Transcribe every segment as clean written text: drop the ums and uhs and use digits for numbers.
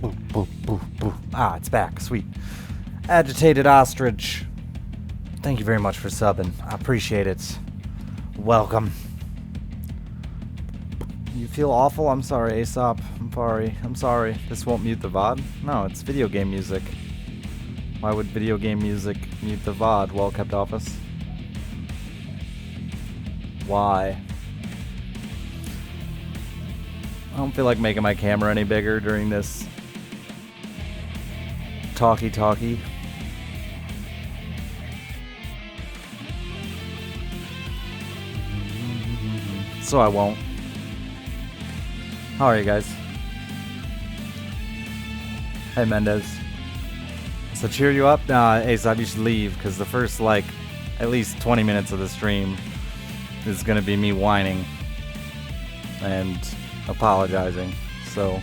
Boo, boo, boo, boo. Ah, it's back. Sweet. Agitated Ostrich. Thank you very much for subbing. I appreciate it. Welcome. You feel awful? I'm sorry, Aesop. I'm sorry. This won't mute the VOD? No, it's video game music. Why would video game music mute the VOD? Well kept office. Why? I don't feel like making my camera any bigger during this talkie. So I won't. How are you guys? Hey Mendez. So cheer you up? Nah, Aesop, you should leave, because the first, like, at least 20 minutes of the stream is gonna be me whining and apologizing, so...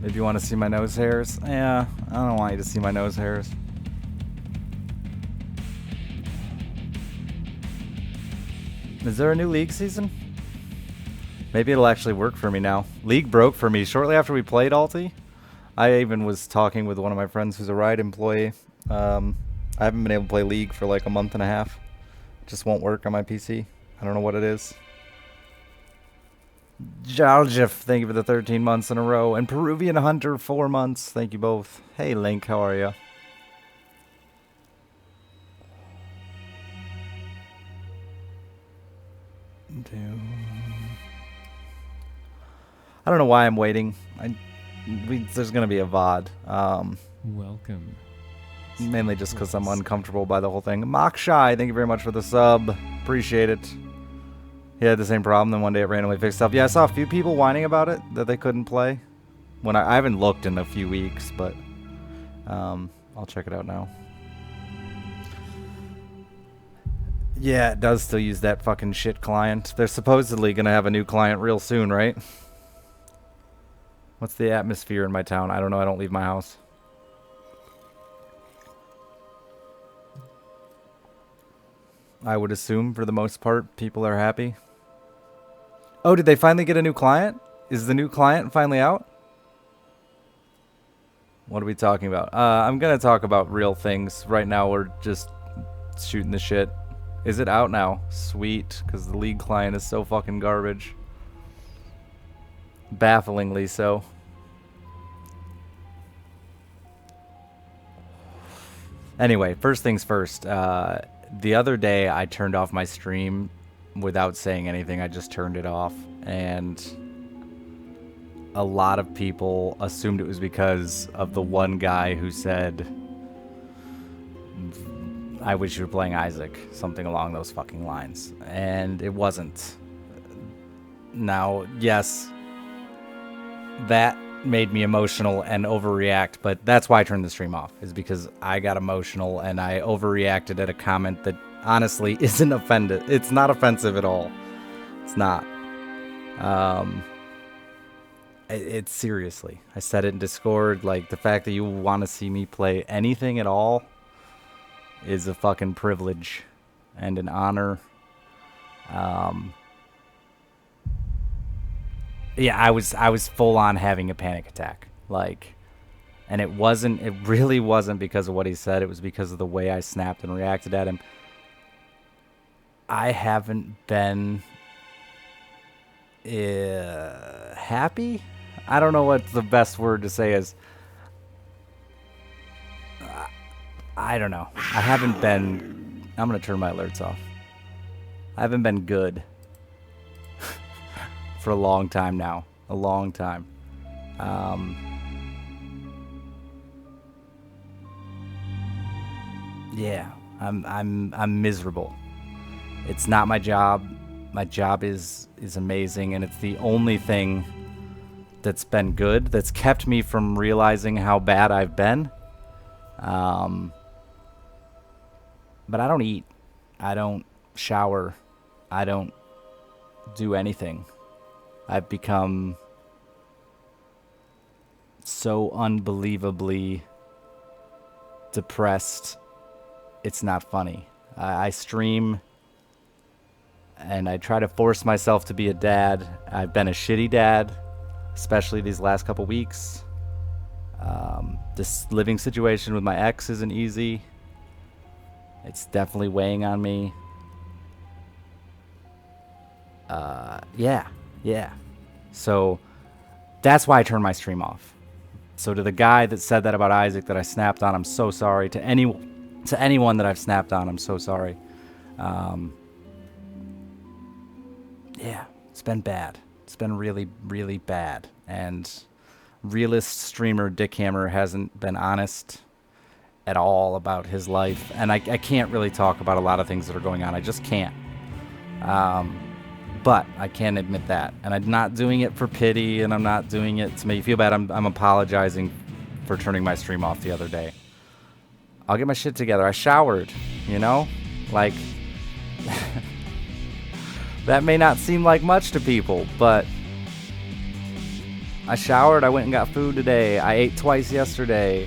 If you want to see my nose hairs, yeah, I don't want you to see my nose hairs. Is there a new League season? Maybe it'll actually work for me now. League broke for me shortly after we played Alti. I even was talking with one of my friends who's a Riot employee. I haven't been able to play League for like a month and a half. It just won't work on my PC. I don't know what it is. Jaljif, thank you for the 13 months in a row. And Peruvian Hunter, 4 months. Thank you both. Hey, Link, how are you? I don't know why I'm waiting. There's going to be a VOD. Welcome. Mainly just because I'm uncomfortable by the whole thing. Mokshy, thank you very much for the sub. Appreciate it. He had the same problem, then one day it randomly fixed stuff. Yeah, I saw a few people whining about it, that they couldn't play. When I haven't looked in a few weeks, but I'll check it out now. Yeah, it does still use that fucking shit client. They're supposedly going to have a new client real soon, right? What's the atmosphere in my town? I don't know, I don't leave my house. I would assume, for the most part, people are happy. Oh, did they finally get a new client? Is the new client finally out? What are we talking about? I'm going to talk about real things. Right now, we're just shooting the shit. Is it out now? Sweet, because the League client is so fucking garbage. Bafflingly so. Anyway, first things first. The other day, I turned off my stream without saying anything. I just turned it off, and a lot of people assumed it was because of the one guy who said, I wish you were playing Isaac, something along those fucking lines, and it wasn't. Now, yes, that made me emotional and overreact, but that's why I turned the stream off, is because I got emotional and I overreacted at a comment that honestly isn't offended. It's not offensive at all. It's not. It's seriously. I said it in Discord, like, the fact that you want to see me play anything at all is a fucking privilege and an honor. Yeah, I was full on having a panic attack. Like, and it really wasn't because of what he said. It was because of the way I snapped and reacted at him. I haven't been happy? I don't know what the best word to say is. I don't know. I haven't been... I'm going to turn my alerts off. I haven't been good for a long time now. A long time. Yeah, I'm miserable. It's not my job. My job is amazing, and it's the only thing that's been good, that's kept me from realizing how bad I've been. But I don't eat. I don't shower. I don't do anything. I've become so unbelievably depressed. It's not funny. I stream and I try to force myself to be a dad. I've been a shitty dad, especially these last couple weeks. This living situation with my ex isn't easy. It's definitely weighing on me. Yeah. So that's why I turned my stream off. So to the guy that said that about Isaac that I snapped on, I'm so sorry. To anyone that I've snapped on, I'm so sorry. Yeah, it's been bad. It's been really, really bad. And realist streamer Dick Hammer hasn't been honest at all about his life. And I can't really talk about a lot of things that are going on. I just can't. But I can admit that. And I'm not doing it for pity, and I'm not doing it to make you feel bad. I'm apologizing for turning my stream off the other day. I'll get my shit together. I showered, you know? Like, that may not seem like much to people, but I showered. I went and got food today. I ate twice yesterday.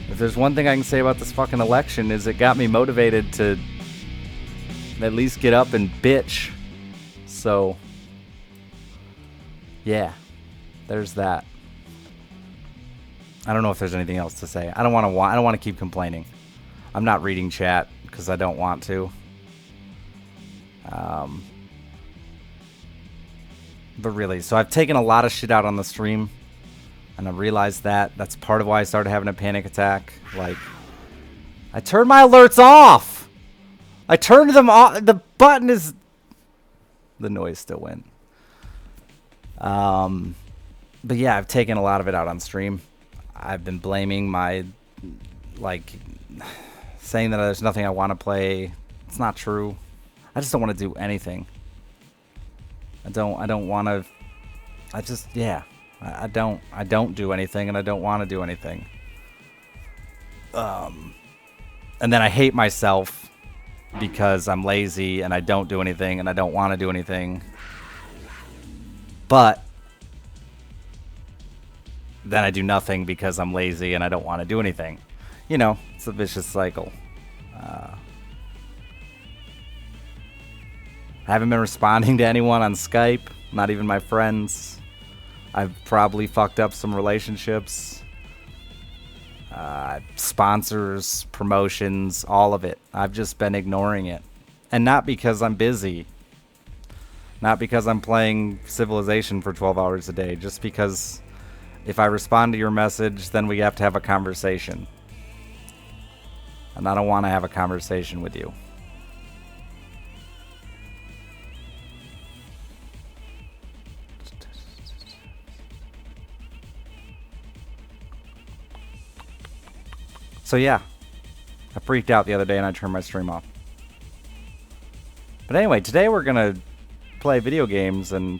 If there's one thing I can say about this fucking election is it got me motivated to at least get up and bitch. So, yeah, there's that. I don't know if there's anything else to say. I don't want to keep complaining. I'm not reading chat because I don't want to. But really, so I've taken a lot of shit out on the stream, and I realized that. That's part of why I started having a panic attack. Like, I turned my alerts off. I turned them off. The button is... The noise still went. But yeah, I've taken a lot of it out on stream. I've been blaming my, like, saying that there's nothing I want to play. It's not true. I just don't want to do anything. I don't want to. I don't do anything, and I don't want to do anything. And then I hate myself because I'm lazy and I don't do anything and I don't want to do anything. But then I do nothing because I'm lazy and I don't want to do anything. You know, it's a vicious cycle. I haven't been responding to anyone on Skype, not even my friends. I've probably fucked up some relationships. Sponsors, promotions, all of it. I've just been ignoring it. And not because I'm busy. Not because I'm playing Civilization for 12 hours a day. Just because if I respond to your message, then we have to have a conversation. And I don't want to have a conversation with you. So yeah, I freaked out the other day and I turned my stream off. But anyway, today we're going to play video games and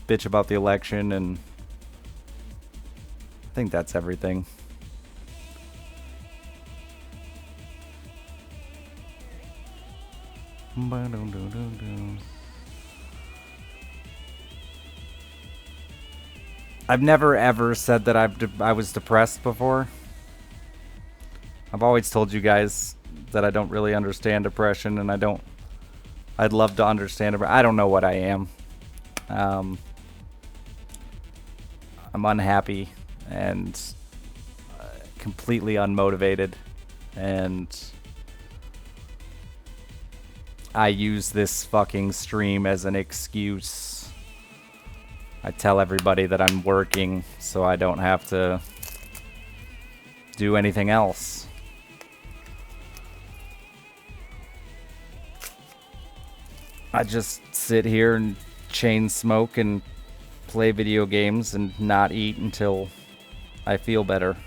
bitch about the election, and I think that's everything. I've never ever said that I was depressed before. I've always told you guys that I don't really understand depression, and I'd love to understand it, but I don't know what I am. I'm unhappy and completely unmotivated, and I use this fucking stream as an excuse. I tell everybody that I'm working so I don't have to do anything else. I just sit here and chain smoke and play video games and not eat until I feel better.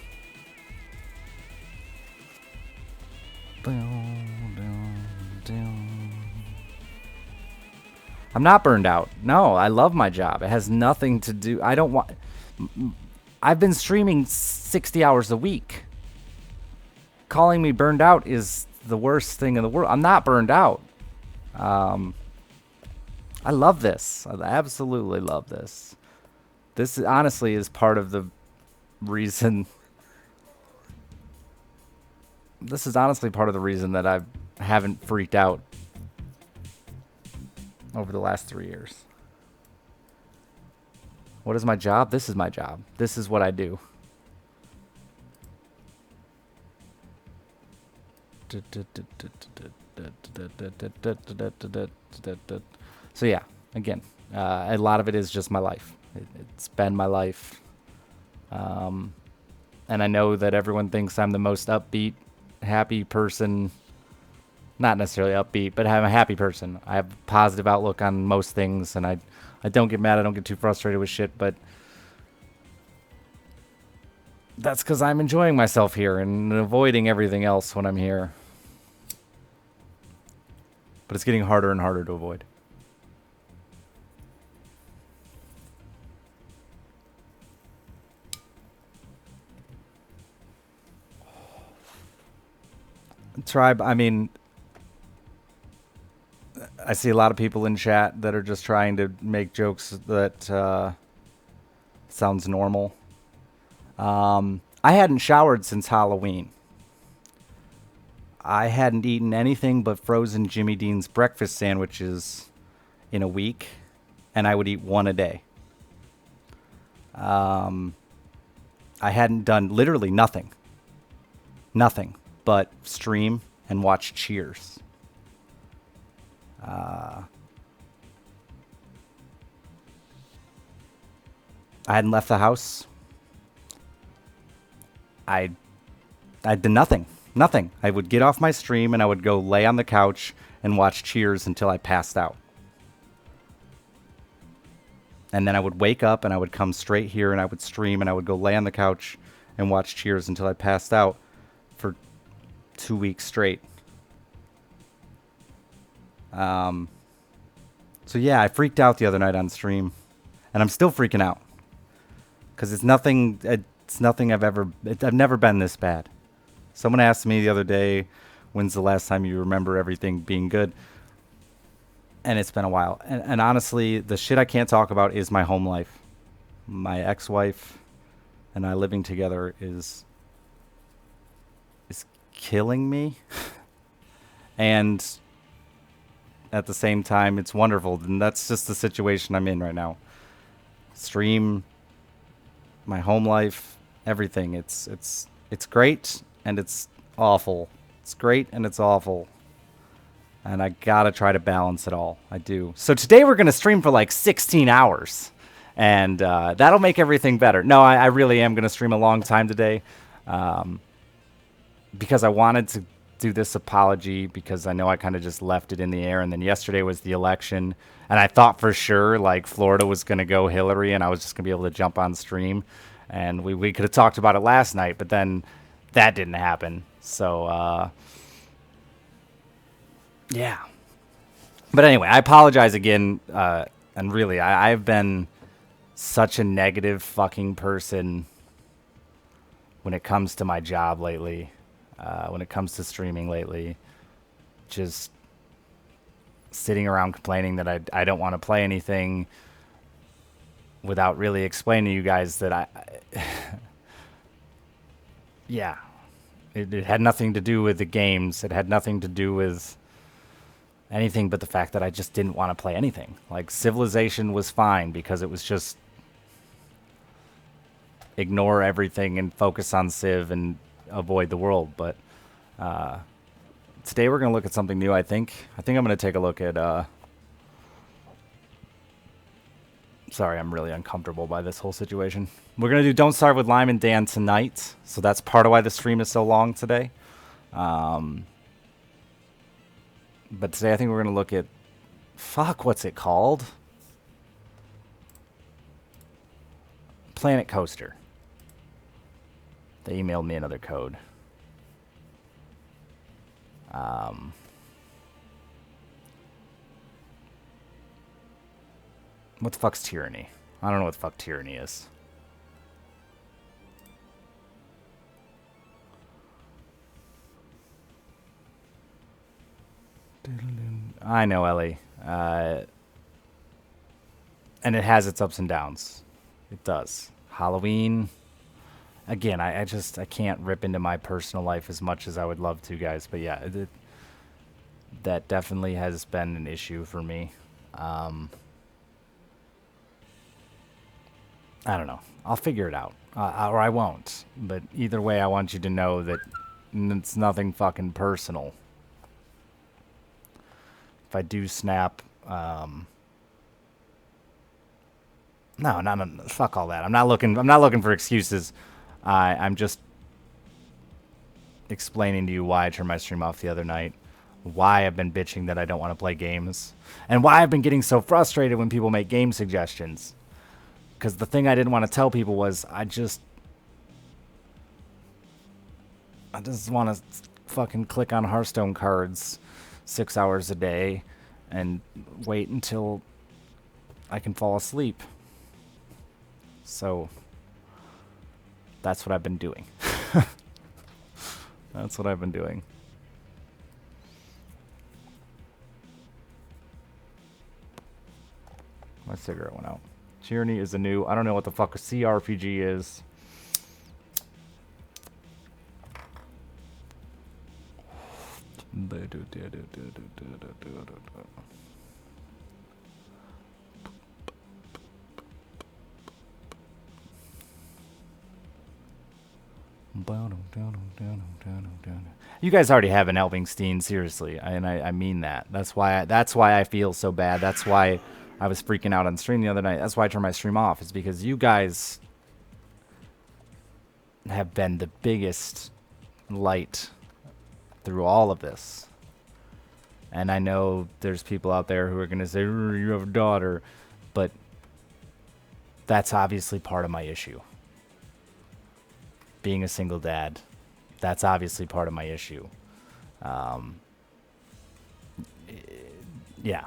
I'm not burned out. No, I love my job. It has nothing to do... I've been streaming 60 hours a week. Calling me burned out is the worst thing in the world. I'm not burned out. I love this. I absolutely love this. This honestly is part of the reason. This is honestly part of the reason that I haven't freaked out over the last 3 years. What is my job? This is my job. This is what I do. So yeah, again, a lot of it is just my life. It's been my life. And I know that everyone thinks I'm the most upbeat, happy person. Not necessarily upbeat, but I'm a happy person. I have a positive outlook on most things, and I don't get mad. I don't get too frustrated with shit, but that's because I'm enjoying myself here and avoiding everything else when I'm here. But it's getting harder and harder to avoid. Tribe, I mean, I see a lot of people in chat that are just trying to make jokes that sounds normal. I hadn't showered since Halloween. I hadn't eaten anything but frozen Jimmy Dean's breakfast sandwiches in a week, and I would eat one a day. I hadn't done literally nothing but stream and watch Cheers. I hadn't left the house. I did nothing. I would get off my stream and I would go lay on the couch and watch Cheers until I passed out. And then I would wake up and I would come straight here and I would stream and I would go lay on the couch and watch Cheers until I passed out for 2 weeks straight. So yeah, I freaked out the other night on stream, and I'm still freaking out because it's nothing I've never been this bad. Someone asked me the other day, when's the last time you remember everything being good? And it's been a while. And honestly, the shit I can't talk about is my home life. My ex-wife and I living together is killing me. And at the same time, it's wonderful. And that's just the situation I'm in right now. Stream, my home life, everything. It's great and it's awful. It's great and it's awful. And I gotta try to balance it all. I do. So today we're gonna stream for like 16 hours. And that'll make everything better. No, I really am gonna stream a long time today. Because I wanted to do this apology because I know I kind of just left it in the air. And then yesterday was the election. And I thought for sure like Florida was gonna go Hillary and I was just gonna be able to jump on stream. And we could have talked about it last night, but then that didn't happen. So, yeah. But anyway, I apologize again. And really, I've been such a negative fucking person when it comes to my job lately. When it comes to streaming lately. Just sitting around complaining that I don't want to play anything without really explaining to you guys that yeah. It had nothing to do with the games. It had nothing to do with anything but the fact that I just didn't want to play anything. Like, Civilization was fine because it was just ignore everything and focus on Civ and avoid the world. But today we're going to look at something new, I think. I think I'm going to take a look at... Sorry, I'm really uncomfortable by this whole situation. We're going to do Don't Starve with Lime and Dan tonight. So that's part of why the stream is so long today. But today I think we're going to look at... Fuck, what's it called? Planet Coaster. They emailed me another code. What the fuck's Tyranny? I don't know what the fuck Tyranny is. I know, Ellie. And it has its ups and downs. It does. Halloween again, I can't rip into my personal life as much as I would love to, guys. But yeah, that definitely has been an issue for me. I don't know. I'll figure it out. Or I won't. But either way, I want you to know that it's nothing fucking personal. If I do snap, no, fuck all that. I'm not looking for excuses. I'm just explaining to you why I turned my stream off the other night, why I've been bitching that I don't want to play games, and why I've been getting so frustrated when people make game suggestions. Because the thing I didn't want to tell people was I just want to fucking click on Hearthstone cards 6 hours a day and wait until I can fall asleep. So that's what I've been doing. That's what I've been doing. My cigarette went out. Tyranny is a new... I don't know what the fuck a CRPG is. You guys already have an Elvingstein, seriously, and I mean that. That's why I feel so bad. That's why I was freaking out on stream the other night. That's why I turned my stream off. Is because you guys have been the biggest light through all of this. And I know there's people out there who are going to say, you have a daughter, but that's obviously part of my issue. Being a single dad, that's obviously part of my issue. Yeah,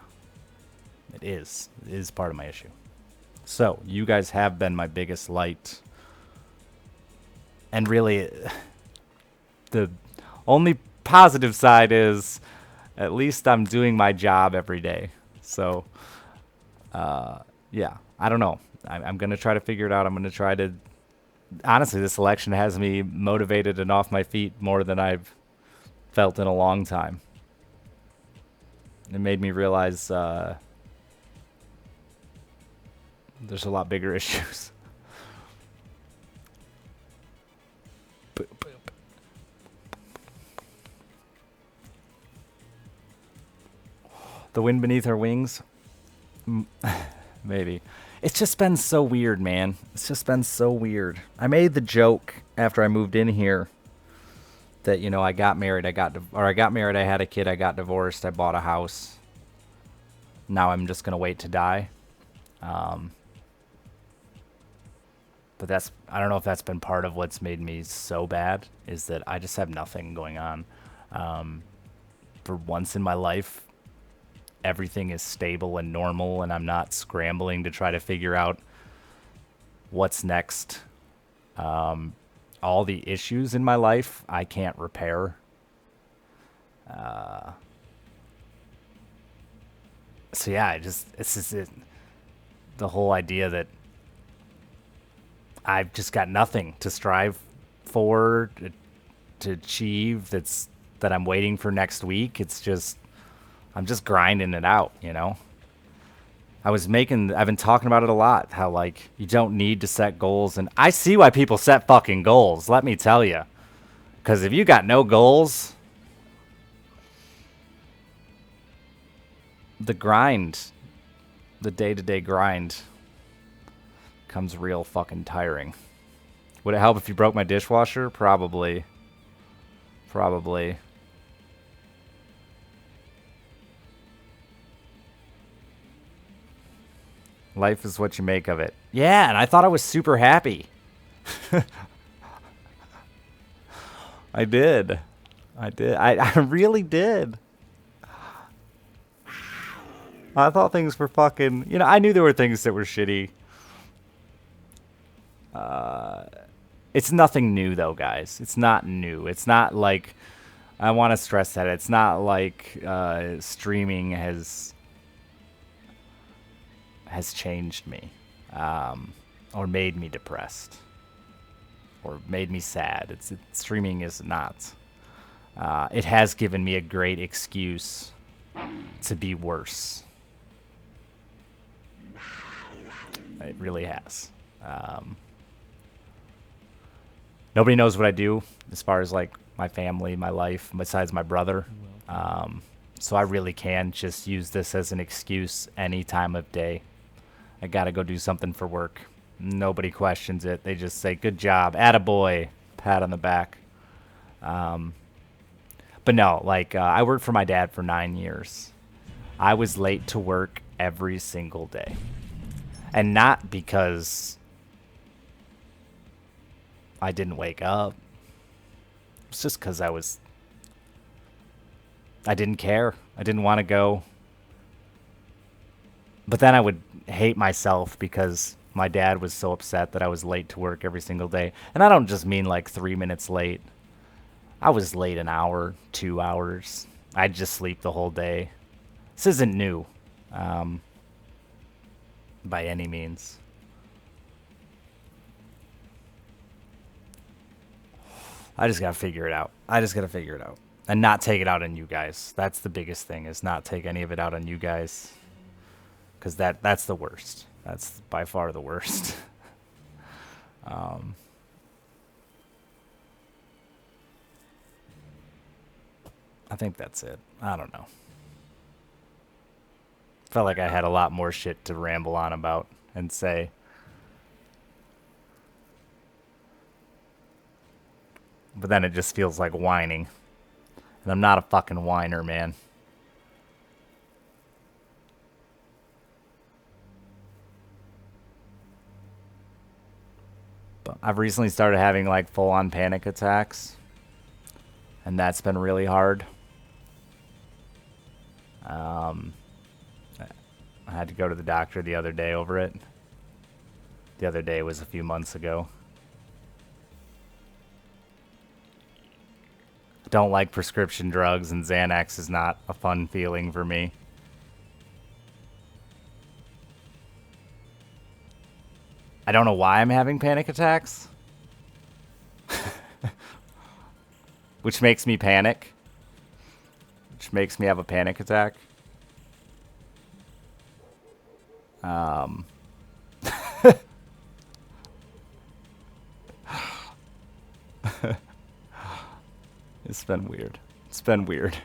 it is part of my issue. So you guys have been my biggest light. And really, the only positive side is at least I'm doing my job every day. So, yeah, I don't know. I'm going to try to figure it out. I'm going to try to... Honestly, this election has me motivated and off my feet more than I've felt in a long time. It made me realize there's a lot bigger issues. The wind beneath her wings? Maybe. It's just been so weird, man. It's just been so weird. I made the joke after I moved in here that, you know, I got married, I had a kid, I got divorced, I bought a house. Now I'm just going to wait to die. But I don't know if that's been part of what's made me so bad, is that I just have nothing going on. For once in my life, everything is stable and normal, and I'm not scrambling to try to figure out what's next. All the issues in my life I can't repair. So yeah, it's just the whole idea that I've just got nothing to strive for, to achieve, that I'm waiting for next week. It's just, I'm just grinding it out, you know? I've been talking about it a lot, how, like, you don't need to set goals, and I see why people set fucking goals, let me tell you. Because if you got no goals, the grind, the day-to-day grind, becomes real fucking tiring. Would it help if you broke my dishwasher? Probably. Probably. Life is what you make of it. Yeah, and I thought I was super happy. I did. I really did. I thought things were fucking... You know, I knew there were things that were shitty. It's nothing new, though, guys. It's not new. It's not like... I want to stress that. It's not like streaming has changed me or made me depressed. or made me sad. Streaming is not. It has given me a great excuse to be worse. It really has. Nobody knows what I do as far as like my family, my life, besides my brother. So I really can just use this as an excuse any time of day. I gotta go do something for work. Nobody questions it. They just say, good job, attaboy, pat on the back. But no, like, I worked for my dad for 9 years. I was late to work every single day. And not because I didn't wake up. It's just because I didn't care. I didn't want to go. But then I would hate myself because my dad was so upset that I was late to work every single day. And I don't just mean like 3 minutes late. I was late an hour, 2 hours. I'd just sleep the whole day. This isn't new, by any means. I just gotta figure it out. And not take it out on you guys. That's the biggest thing, is not take any of it out on you guys. Because that's the worst. That's by far the worst. I think that's it. I don't know. Felt like I had a lot more shit to ramble on about and say. But then it just feels like whining. And I'm not a fucking whiner, man. But I've recently started having like full-on panic attacks. And that's been really hard. I had to go to the doctor the other day over it. The other day was a few months ago. Don't like prescription drugs, and Xanax is not a fun feeling for me. I don't know why I'm having panic attacks. Which makes me panic. Which makes me have a panic attack. It's been weird. It's been weird.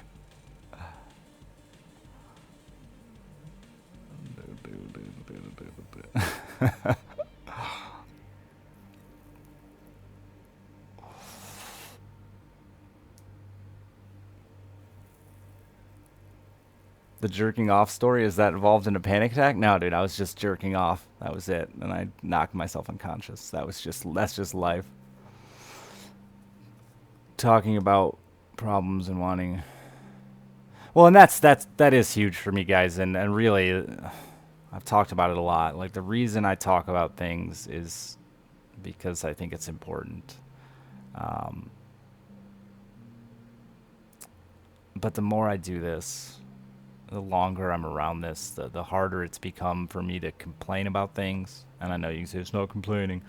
The jerking off story, is that involved in a panic attack? No, dude, I was just jerking off. That was it. And I knocked myself unconscious. That's just life. Talking about problems and wanting. Well, and that is huge for me, guys, and really I've talked about it a lot. Like, the reason I talk about things is because I think it's important. But the more I do this, the longer I'm around this, the harder it's become for me to complain about things. And I know you can say it's not complaining,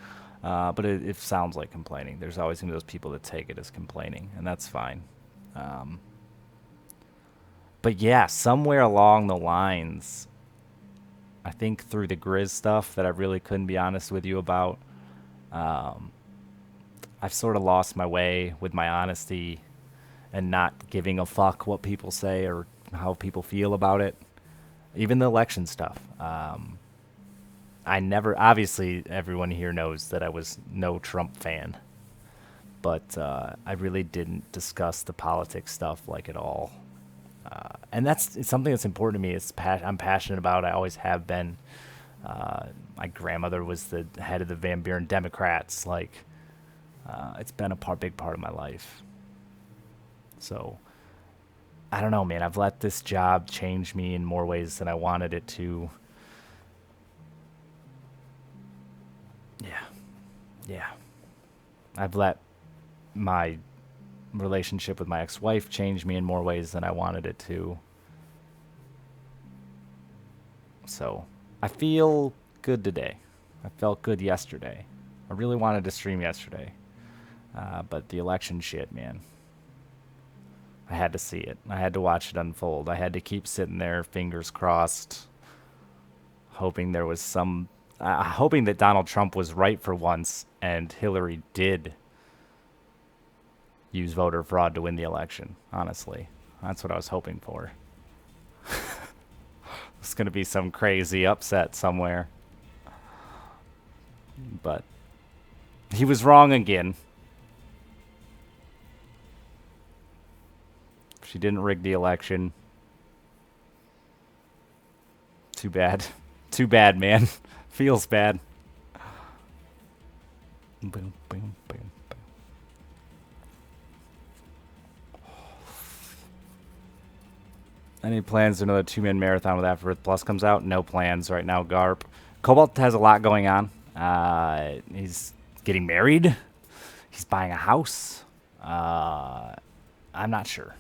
but it sounds like complaining. There's always going to be those people that take it as complaining, and that's fine. But yeah, somewhere along the lines, I think through the Grizz stuff that I really couldn't be honest with you about, I've sort of lost my way with my honesty and not giving a fuck what people say or how people feel about it. Even the election stuff. Obviously everyone here knows that I was no Trump fan, but I really didn't discuss the politics stuff like at all. And it's something that's important to me. I'm passionate about. I always have been. My grandmother was the head of the Van Buren Democrats. Like, it's been a big part of my life. So, I don't know, man. I've let this job change me in more ways than I wanted it to. Yeah. I've let my relationship with my ex-wife change me in more ways than I wanted it to. So, I feel good today. I felt good yesterday. I really wanted to stream yesterday. But the election shit, man. I had to see it. I had to watch it unfold. I had to keep sitting there, fingers crossed, hoping there was some... hoping that Donald Trump was right for once and Hillary did use voter fraud to win the election, honestly. That's what I was hoping for. It's going to be some crazy upset somewhere. But he was wrong again. She didn't rig the election. Too bad. Too bad, man. Feels bad. Boom, boom, boom, boom. Any plans to another 2-man marathon with Afterbirth Plus comes out? No plans right now, Garp. Cobalt has a lot going on. He's getting married. He's buying a house. I'm not sure.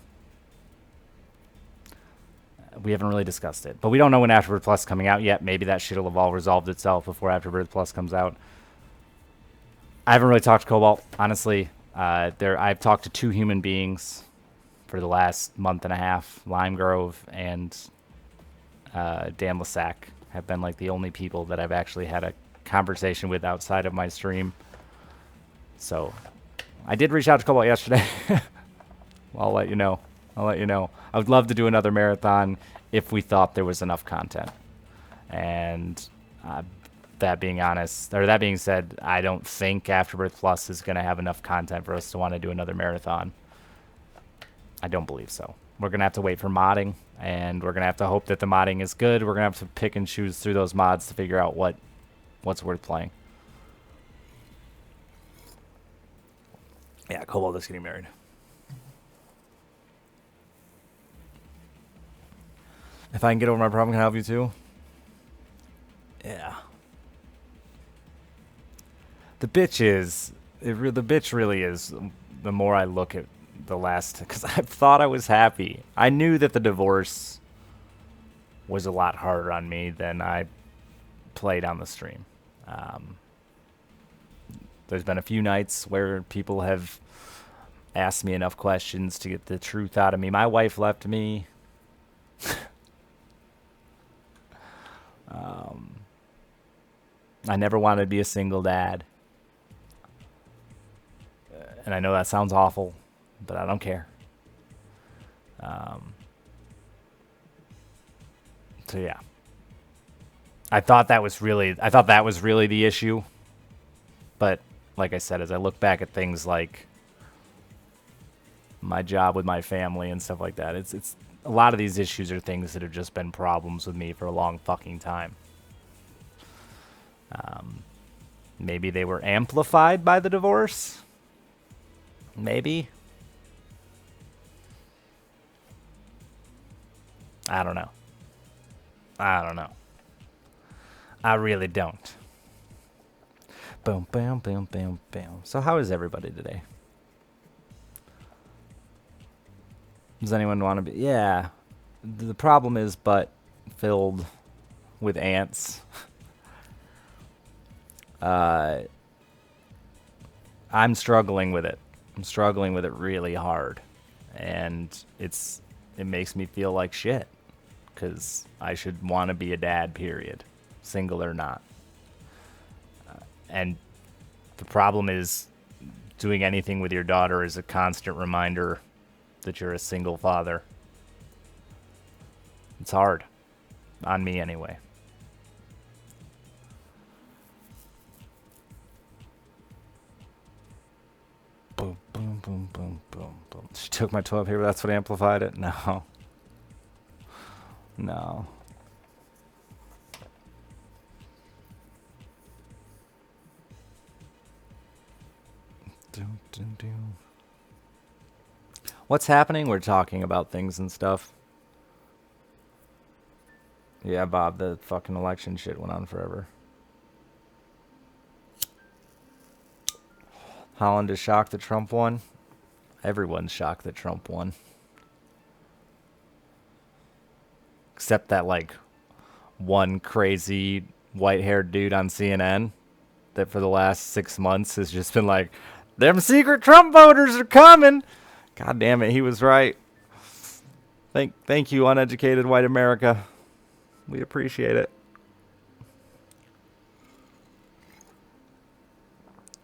We haven't really discussed it. But we don't know when Afterbirth Plus is coming out yet. Maybe that shit will have all resolved itself before Afterbirth Plus comes out. I haven't really talked to Cobalt, honestly. I've talked to 2 human beings for the last month and a half. Lime Grove and Dan Lasac have been like the only people that I've actually had a conversation with outside of my stream. So I did reach out to Cobalt yesterday. I'll let you know. I would love to do another marathon if we thought there was enough content. And that being said, I don't think Afterbirth Plus is going to have enough content for us to want to do another marathon. I don't believe so. We're going to have to wait for modding, and we're going to have to hope that the modding is good. We're going to have to pick and choose through those mods to figure out what's worth playing. Yeah, Cobalt is getting married. If I can get over my problem, can I help you too? Yeah. The bitch really is, the more I look at the last, because I thought I was happy. I knew that the divorce was a lot harder on me than I played on the stream. There's been a few nights where people have asked me enough questions to get the truth out of me. My wife left me. I never wanted to be a single dad. And I know that sounds awful, but I don't care. So yeah. I thought that was really the issue. But like I said, as I look back at things like my job with my family and stuff like that, it's a lot of these issues are things that have just been problems with me for a long fucking time. Maybe they were amplified by the divorce. Maybe. I don't know. I really don't. Boom, boom, boom, boom, boom. So how is everybody today? Does anyone want to be... Yeah. The problem is butt filled with ants. I'm struggling with it. I'm struggling with it really hard. And it makes me feel like shit. Because I should want to be a dad, period. Single or not. And the problem is doing anything with your daughter is a constant reminder that you're a single father. It's hard. On me, anyway. Boom, boom, boom, boom, boom, boom. She took my toilet paper. That's what amplified it? No. No. What's happening? We're talking about things and stuff. Yeah, Bob, the fucking election shit went on forever. Holland is shocked that Trump won. Everyone's shocked that Trump won. Except that, like, one crazy white-haired dude on CNN that for the last 6 months has just been like, Them secret Trump voters are coming. God damn it, he was right. Thank you, uneducated white America. We appreciate it.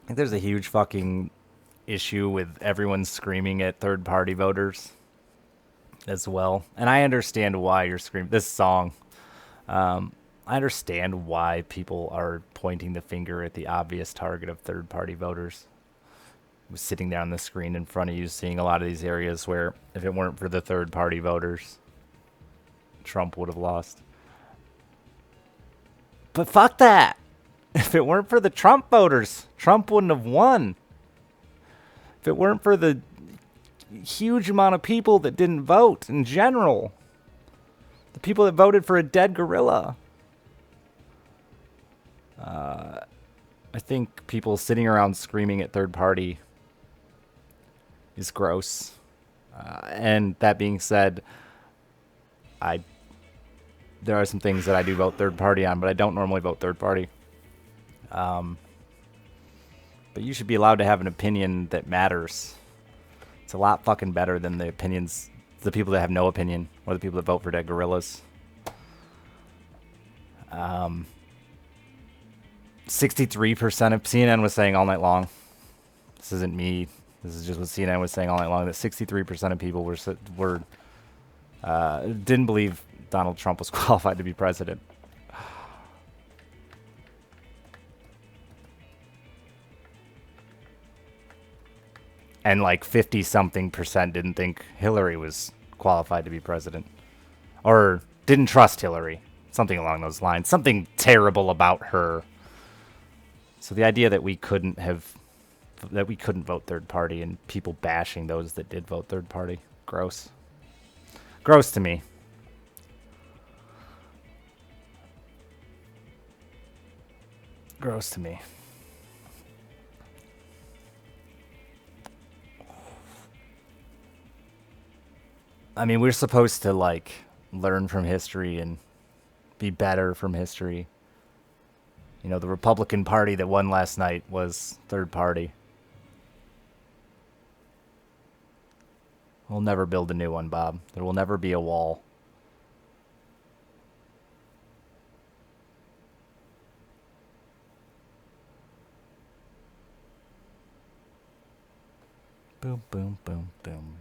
I think there's a huge fucking issue with everyone screaming at third-party voters as well. And I understand why you're screaming. This song, I understand why people are pointing the finger at the obvious target of third-party voters. I was sitting there on the screen in front of you, seeing a lot of these areas where if it weren't for the third-party voters, Trump would have lost. But fuck that. If it weren't for the Trump voters, Trump wouldn't have won. If it weren't for the huge amount of people that didn't vote in general, the people that voted for a dead gorilla, I think people sitting around screaming at third party is gross. And that being said, there are some things that I do vote third party on, but I don't normally vote third party. But you should be allowed to have an opinion that matters. It's a lot fucking better than the opinions, the people that have no opinion, or the people that vote for dead gorillas. 63% of CNN was saying all night long. This isn't me. This is just what CNN was saying all night long. That 63% of people didn't believe Donald Trump was qualified to be president. And like 50-something% didn't think Hillary was qualified to be president. Or didn't trust Hillary. Something along those lines. Something terrible about her. So the idea that we couldn't vote third party and people bashing those that did vote third party. Gross. Gross to me. Gross to me. I mean, we're supposed to, like, learn from history and be better from history. You know, the Republican Party that won last night was third party. We'll never build a new one, Bob. There will never be a wall. Boom, boom, boom, boom.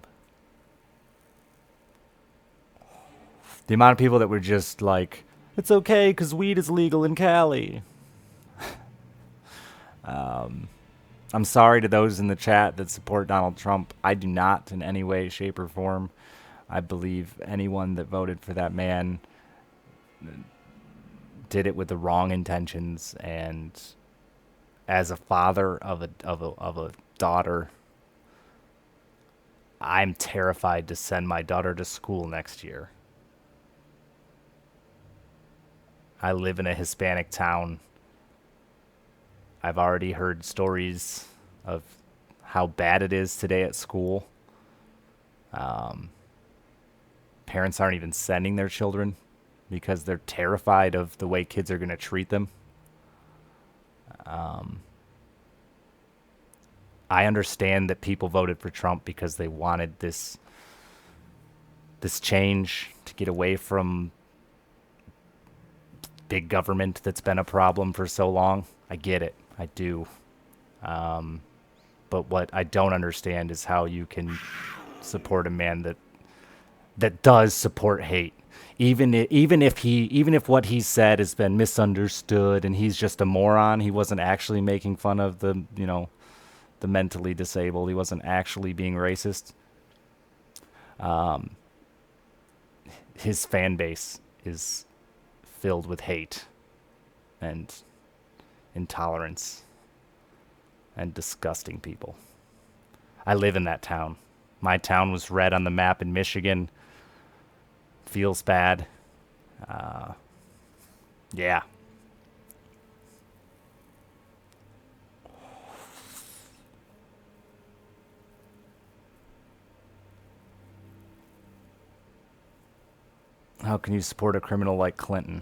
The amount of people that were just like, it's okay because weed is legal in Cali. I'm sorry to those in the chat that support Donald Trump. I do not in any way, shape, or form. I believe anyone that voted for that man did it with the wrong intentions. And as a father of a daughter, I'm terrified to send my daughter to school next year. I live in a Hispanic town. I've already heard stories of how bad it is today at school. Parents aren't even sending their children because they're terrified of the way kids are going to treat them. I understand that people voted for Trump because they wanted this change to get away from big government that's been a problem for so long. I get it. I do. But what I don't understand is how you can support a man that does support hate. Even if what he said has been misunderstood and he's just a moron, he wasn't actually making fun of the mentally disabled. He wasn't actually being racist. His fan base is filled with hate and intolerance and disgusting people. I live in that town. My town was red on the map in Michigan. Feels bad. Yeah. How can you support a criminal like Clinton?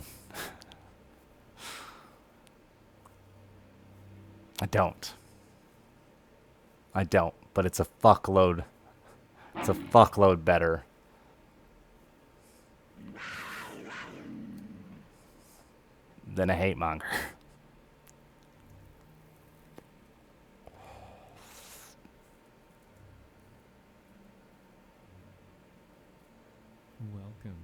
I don't. I don't, but it's a fuckload. It's a fuckload better than a hate monger. Welcome.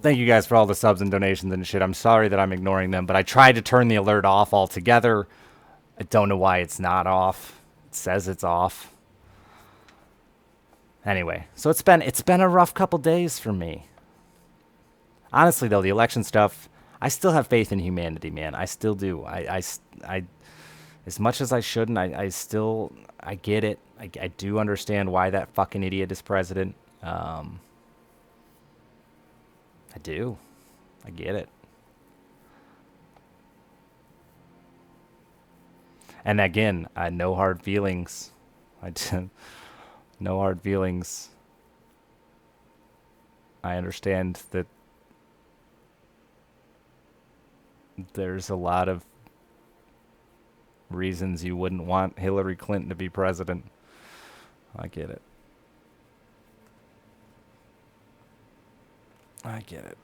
Thank you guys for all the subs and donations and shit. I'm sorry that I'm ignoring them, but I tried to turn the alert off altogether. I don't know why it's not off. It says it's off. Anyway, so it's been a rough couple days for me. Honestly, though, the election stuff, I still have faith in humanity, man. I still do. I as much as I shouldn't, I get it. I do understand why that fucking idiot is president. I do. I get it. And again, no hard feelings. No hard feelings. I understand that there's a lot of reasons you wouldn't want Hillary Clinton to be president. I get it. I get it.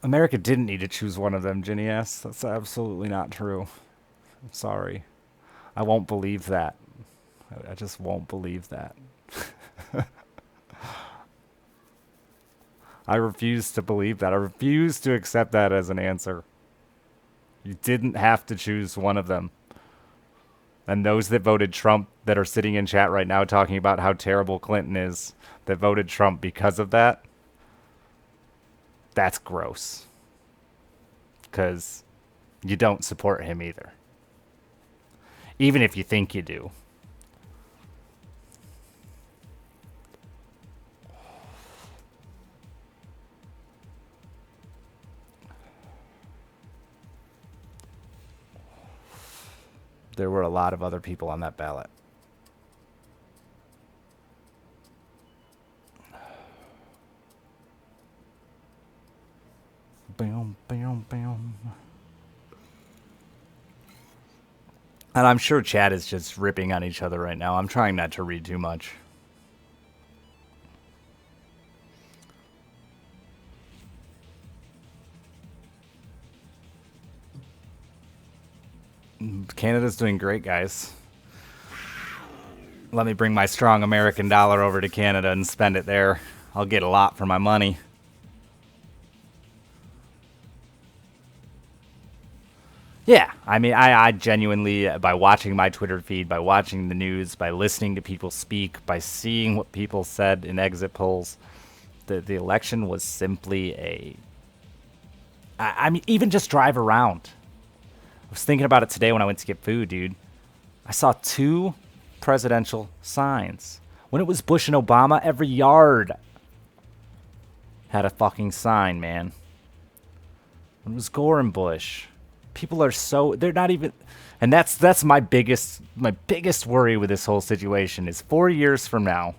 America didn't need to choose one of them, Ginny S. That's absolutely not true. I'm sorry. I won't believe that. I just won't believe that. I refuse to believe that. I refuse to accept that as an answer. You didn't have to choose one of them. And those that voted Trump that are sitting in chat right now talking about how terrible Clinton is, that voted Trump because of that, that's gross. Because you don't support him either. Even if you think you do. There were a lot of other people on that ballot. Bam, bam, bam. And I'm sure chat is just ripping on each other right now. I'm trying not to read too much. Canada's doing great, guys. Let me bring my strong American dollar over to Canada and spend it there. I'll get a lot for my money. Yeah, I mean, I genuinely, by watching my Twitter feed, by watching the news, by listening to people speak, by seeing what people said in exit polls, the election was simply I mean, even just drive around. I was thinking about it today when I went to get food, dude. I saw 2 presidential signs. When it was Bush and Obama, every yard had a fucking sign, man. When it was Gore and Bush, people are they're not even, and that's my biggest worry with this whole situation is 4 years from now,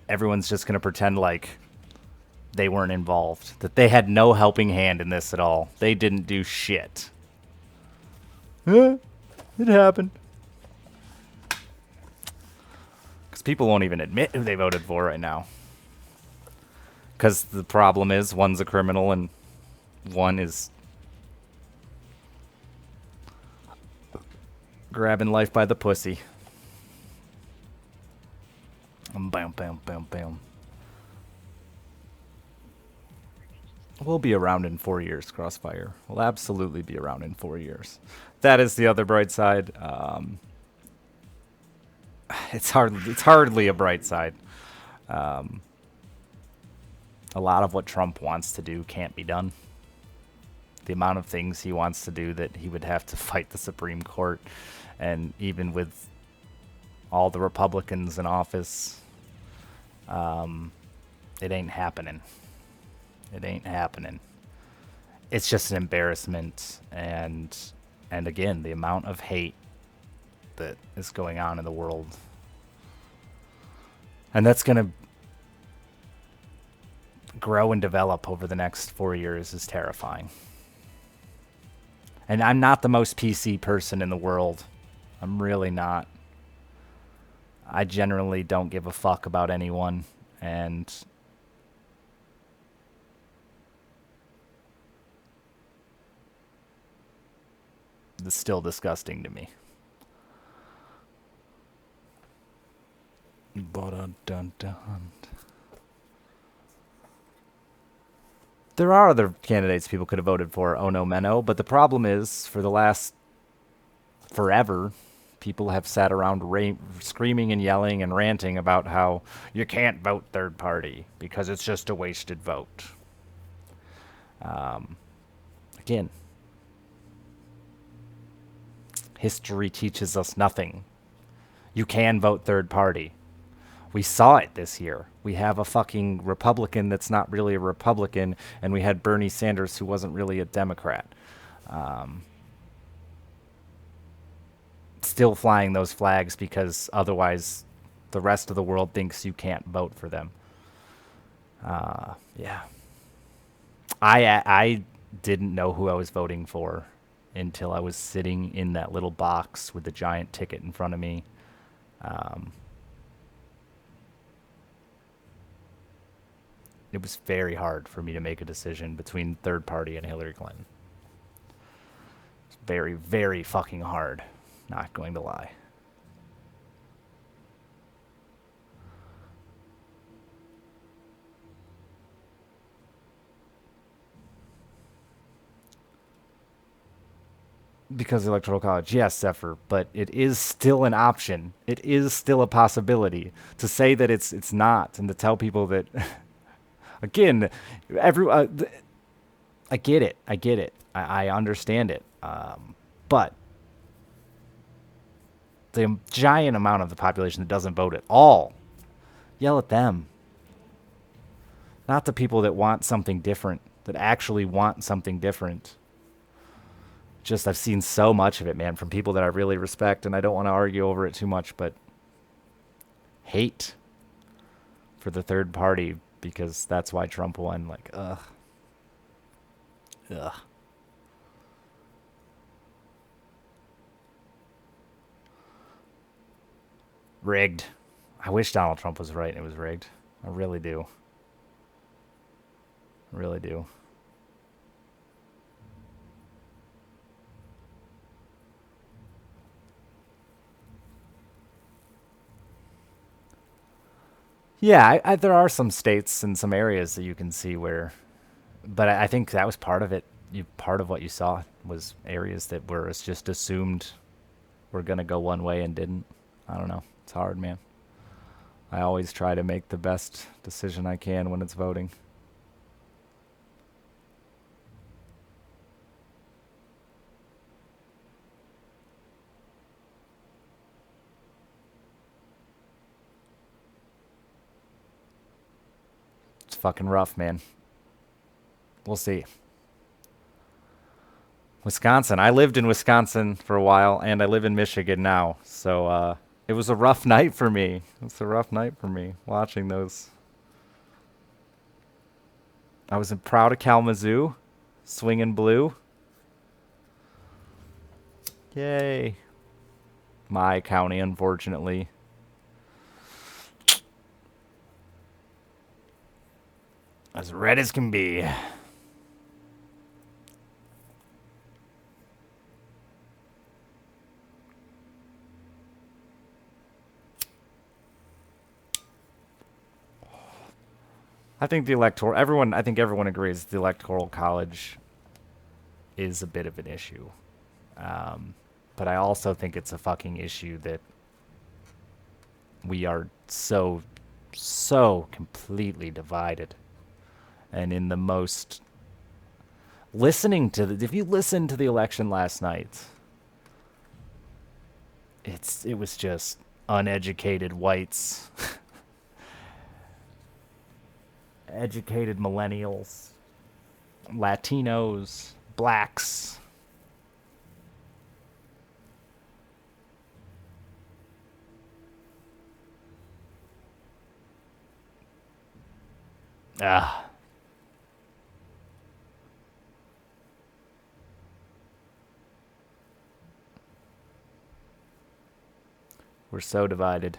everyone's just gonna pretend like they weren't involved, that they had no helping hand in this at all. They didn't do shit. It happened. Because people won't even admit who they voted for right now. Because the problem is, one's a criminal and one is grabbing life by the pussy. Bam, bam, bam, bam. We'll be around in 4 years, Crossfire. We'll absolutely be around in 4 years. That is the other bright side. It's hardly a bright side. A lot of what Trump wants to do can't be done. The amount of things he wants to do that he would have to fight the Supreme Court, and even with all the Republicans in office, it ain't happening. It ain't happening. It's just an embarrassment, and And again, the amount of hate that is going on in the world. And that's going to grow and develop over the next 4 years is terrifying. And I'm not the most PC person in the world. I'm really not. I generally don't give a fuck about anyone, and it's still disgusting to me. There are other candidates people could have voted for, Oh No Menno, but the problem is, for the last forever, people have sat around screaming and yelling and ranting about how you can't vote third party because it's just a wasted vote. Again, history teaches us nothing. You can vote third party. We saw it this year. We have a fucking Republican that's not really a Republican, and we had Bernie Sanders who wasn't really a Democrat. Still flying those flags because otherwise the rest of the world thinks you can't vote for them. Yeah. I didn't know who I was voting for until I was sitting in that little box with the giant ticket in front of me. It was very hard for me to make a decision between third party and Hillary Clinton. It's very, very fucking hard. Not going to lie. Because the Electoral College, yes, Zephyr, but it is still an option. It is still a possibility. To say that it's not, and to tell people that, again, I get it. I understand it. But the giant amount of the population that doesn't vote at all, yell at them. Not the people that want something different, that actually want something different. Just, I've seen so much of it, man, from people that I really respect, and I don't want to argue over it too much, but hate for the third party because that's why Trump won. Like, ugh. Rigged. I wish Donald Trump was right and it was rigged. I really do. I really do. Yeah, there are some states and some areas that you can see where, but I think that was part of it. Part of what you saw was areas that were just assumed were gonna go one way and didn't. I don't know. It's hard, man. I always try to make the best decision I can when it's voting. It's fucking rough, man. We'll see. Wisconsin. I lived in Wisconsin for a while, and I live in Michigan now. So it was a rough night for me. It's a rough night for me watching those. I was proud of Kalamazoo, swinging blue. Yay. My county, unfortunately. As red as can be. I think everyone agrees the Electoral College is a bit of an issue. But I also think it's a fucking issue that we are so completely divided. And in the most... if you listen to the election last night, it was just uneducated whites... educated millennials, Latinos, blacks, Ah. We're so divided.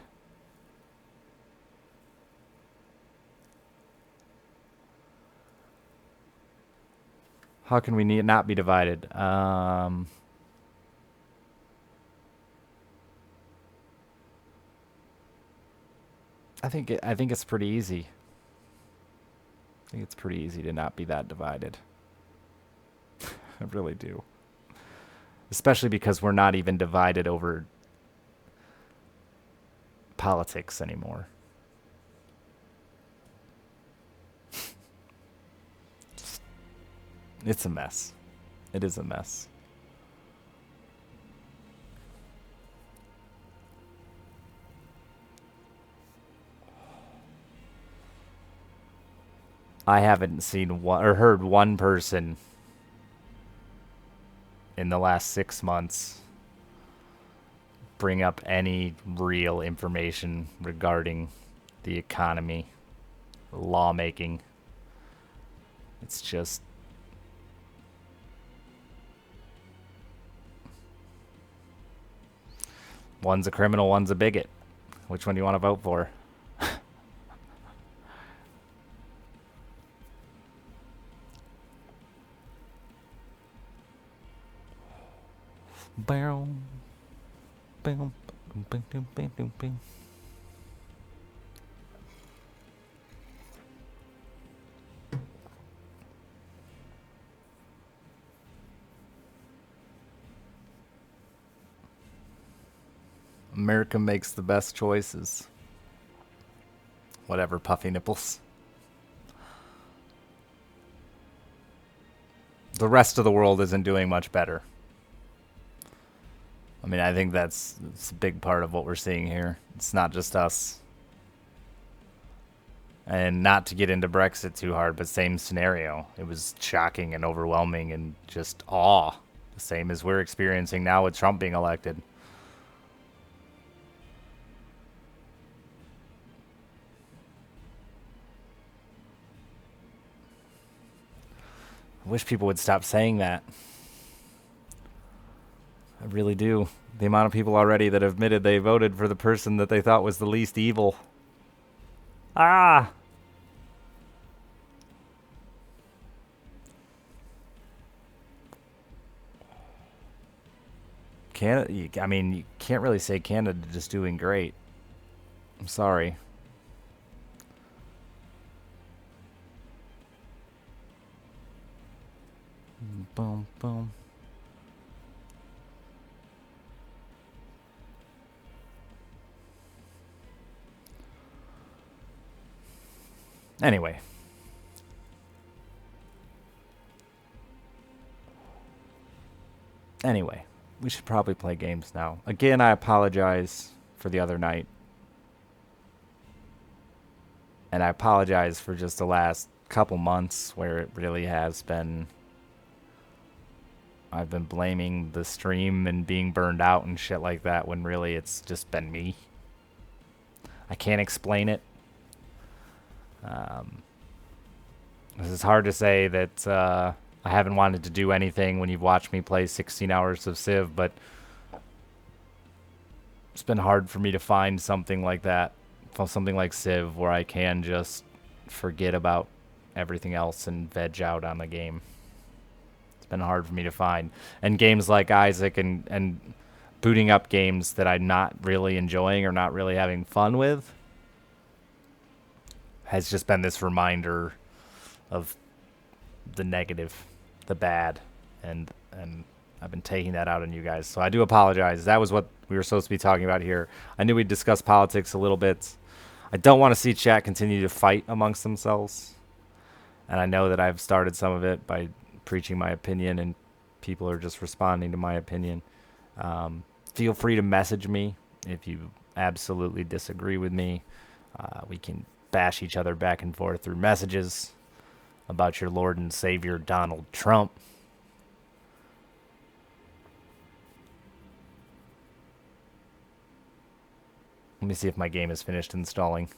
How can we not be divided? I think it's pretty easy. I think it's pretty easy to not be that divided. I really do. Especially because we're not even divided over politics anymore. It's a mess. It is a mess. I haven't seen one or heard one person in the last 6 months bring up any real information regarding the economy, lawmaking. It's just one's a criminal, one's a bigot. Which one do you want to vote for? Boom. Boom. Boom. Boom. Boom. Boom. Boom. America makes the best choices. Whatever, puffy nipples. The rest of the world isn't doing much better. I mean, I think that's a big part of what we're seeing here. It's not just us. And not to get into Brexit too hard, but same scenario. It was shocking and overwhelming and just awe. The same as we're experiencing now with Trump being elected. I wish people would stop saying that. I really do. The amount of people already that have admitted they voted for the person that they thought was the least evil. Ah! Canada, I mean, you can't really say Canada just doing great. I'm sorry. Boom, boom. Anyway. Anyway, we should probably play games now. Again, I apologize for the other night. And I apologize for just the last couple months where it really has been... I've been blaming the stream and being burned out and shit like that when really it's just been me. I can't explain it. This is hard to say that I haven't wanted to do anything when you've watched me play 16 hours of Civ, but it's been hard for me to find something like that, something like Civ, where I can just forget about everything else and veg out on the game. It's been hard for me to find. And games like Isaac and booting up games that I'm not really enjoying or not really having fun with has just been this reminder of the negative, the bad, and I've been taking that out on you guys. So I do apologize. That was what we were supposed to be talking about here. I knew we'd discuss politics a little bit. I don't want to see chat continue to fight amongst themselves. And I know that I've started some of it by preaching my opinion, and people are just responding to my opinion. Feel free to message me if you absolutely disagree with me. We can bash each other back and forth through messages about your Lord and Savior Donald Trump. Let me see if my game is finished installing.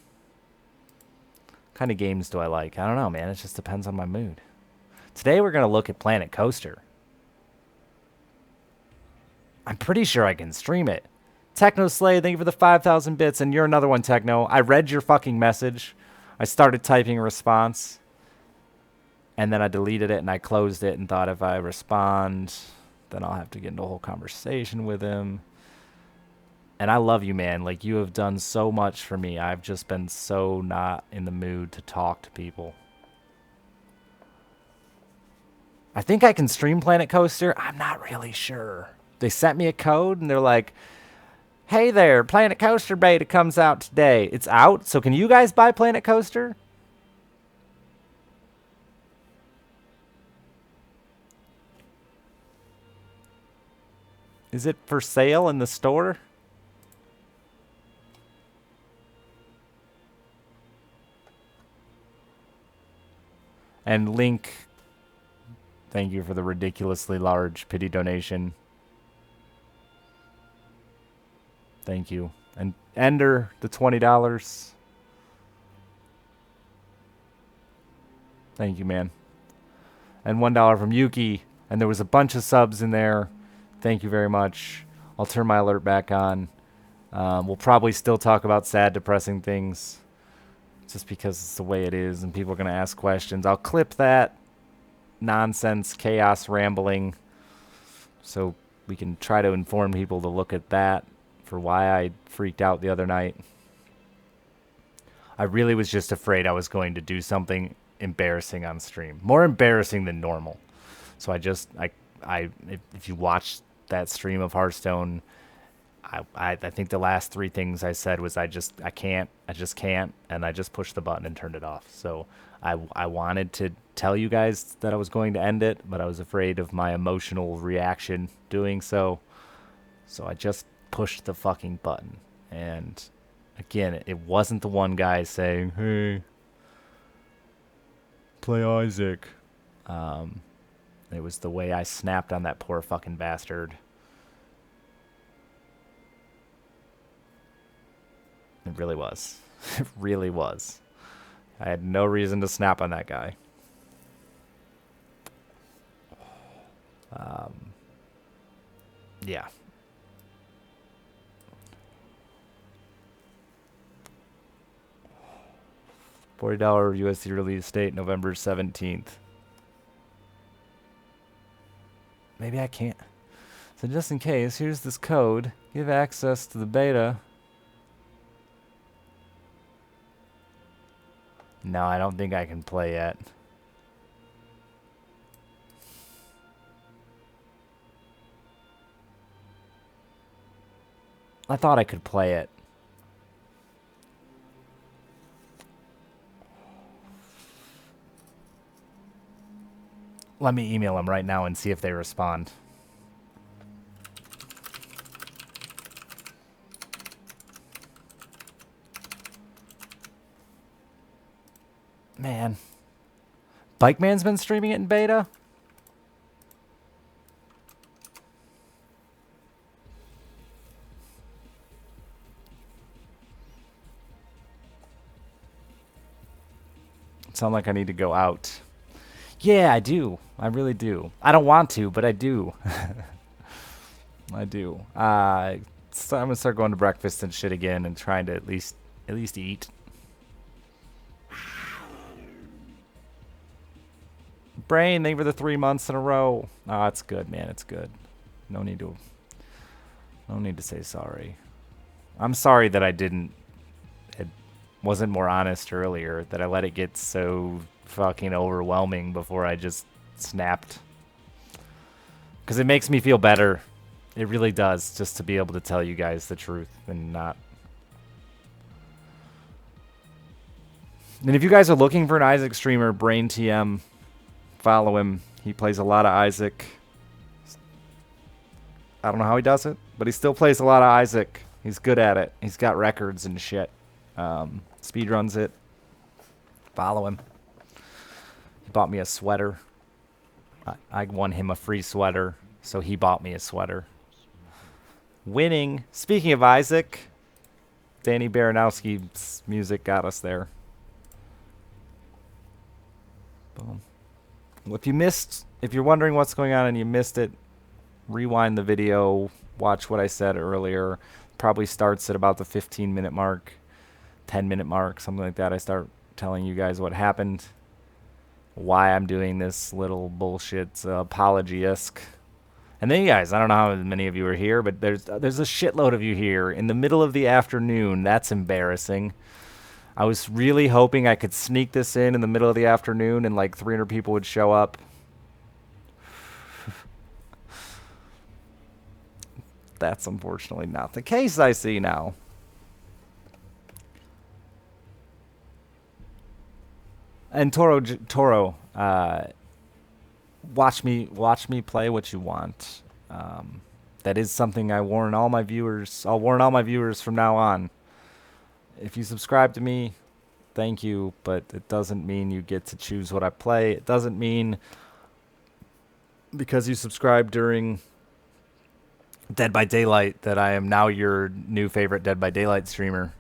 kind of games do I like? I don't know, man. It just depends on my mood. Today we're going to look at Planet Coaster. I'm pretty sure I can stream it. Techno Slay, thank you for the 5,000 bits, and you're another one, Techno. I read your fucking message. I started typing a response, and then I deleted it, and I closed it, and thought if I respond, then I'll have to get into a whole conversation with him. And I love you, man. Like, you have done so much for me. I've just been so not in the mood to talk to people. I think I can stream Planet Coaster. I'm not really sure. They sent me a code, and they're like, hey there, Planet Coaster beta comes out today. It's out, so can you guys buy Planet Coaster? Is it for sale in the store? And Link, thank you for the ridiculously large pity donation. Thank you. And Ender, the $20. Thank you, man. And $1 from Yuki. And there was a bunch of subs in there. Thank you very much. I'll turn my alert back on. We'll probably still talk about sad, depressing things. Just because it's the way it is and people are going to ask questions. I'll clip that nonsense, chaos, rambling. So we can try to inform people to look at that for why I freaked out the other night. I really was just afraid I was going to do something embarrassing on stream. More embarrassing than normal. So if you watch that stream of Hearthstone, I think the last three things I said was I just can't, and I just pushed the button and turned it off. So I wanted to tell you guys that I was going to end it, but I was afraid of my emotional reaction doing so. So I just pushed the fucking button. And again, it wasn't the one guy saying, hey, play Isaac. It was the way I snapped on that poor fucking bastard. It really was. It really was. I had no reason to snap on that guy. Yeah. $40 USD release date, November 17th. Maybe I can't. So just in case, here's this code. Give access to the beta. No, I don't think I can play yet. I thought I could play it. Let me email them right now and see if they respond. Man. Bike Man's been streaming it in beta? Sound like I need to go out. Yeah, I do. I really do. I don't want to, but I do. I do. So I'm gonna start going to breakfast and shit again and trying to at least eat. Brain, thank you for the 3 months in a row. Oh, it's good, man. It's good. No need to say sorry. I'm sorry that it wasn't more honest earlier, that I let it get so fucking overwhelming before I just snapped. Because it makes me feel better. It really does, just to be able to tell you guys the truth and not. And if you guys are looking for an Isaac streamer, Brain TM, follow him. He plays a lot of Isaac. I don't know how he does it, but he still plays a lot of Isaac. He's good at it. He's got records and shit. Speedruns it. Follow him. He bought me a sweater. I won him a free sweater, so he bought me a sweater. Winning. Speaking of Isaac, Danny Baranowski's music got us there. Boom. If you're wondering what's going on and you missed it, rewind the video, watch what I said earlier. Probably starts at about the 15-minute mark, 10-minute mark, something like that. I start telling you guys what happened, why I'm doing this little bullshit apology-esque. And then you guys, I don't know how many of you are here, but there's a shitload of you here in the middle of the afternoon. That's embarrassing. I was really hoping I could sneak this in the middle of the afternoon and like 300 people would show up. That's unfortunately not the case, I see now. And Toro, watch me play what you want. That is something I warn all my viewers. I'll warn all my viewers from now on. If you subscribe to me, thank you, but it doesn't mean you get to choose what I play. It doesn't mean because you subscribe during Dead by Daylight that I am now your new favorite Dead by Daylight streamer.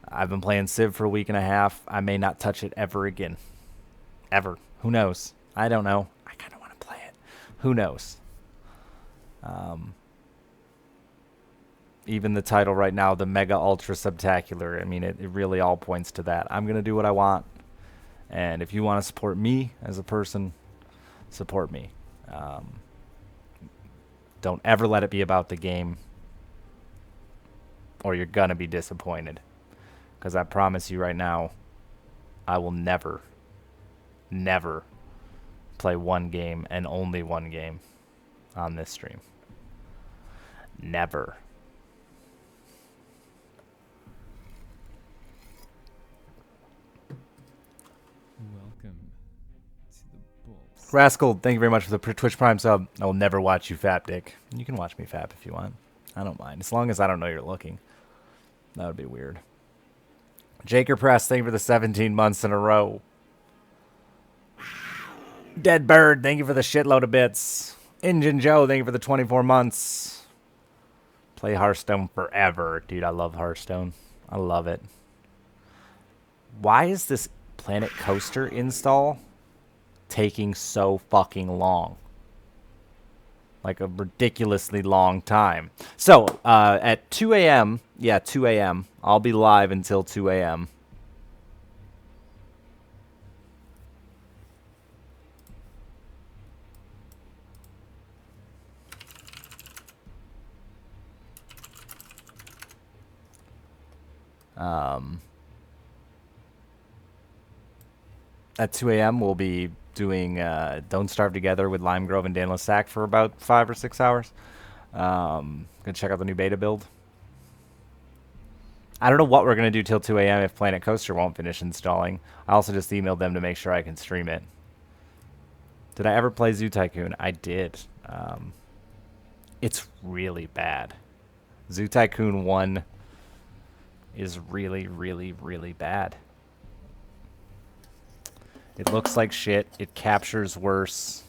I've been playing Civ for a week and a half. I may not touch it ever again. Ever. Who knows? I don't know. I kind of want to play it. Who knows? Even the title right now, the Mega Ultra Subtacular, I mean, it really all points to that. I'm going to do what I want. And if you want to support me as a person, support me. Don't ever let it be about the game, or you're going to be disappointed. Because I promise you right now, I will never play one game and only one game on this stream. Never. Welcome to the Bulls. Rascal, thank you very much for the Twitch Prime sub. I will never watch you fap, Dick. You can watch me fap if you want. I don't mind. As long as I don't know you're looking. That would be weird. Jaker Press, thank you for the 17 months in a row. Dead Bird, thank you for the shitload of bits. Injun Joe, thank you for the 24 months. Play Hearthstone forever. Dude, I love Hearthstone. I love it. Why is this Planet Coaster install taking so fucking long? Like a ridiculously long time. So, at 2 a.m., yeah, 2 a.m., I'll be live until 2 a.m. At 2 a.m., we'll be doing Don't Starve Together with Lime Grove and Dan Lasac for about 5 or 6 hours. Gonna check out the new beta build. I don't know what we're gonna do till 2 a.m. if Planet Coaster won't finish installing. I also just emailed them to make sure I can stream it. Did I ever play Zoo Tycoon? I did. It's really bad. Zoo Tycoon 1 is really, really, really bad. It looks like shit. It captures worse.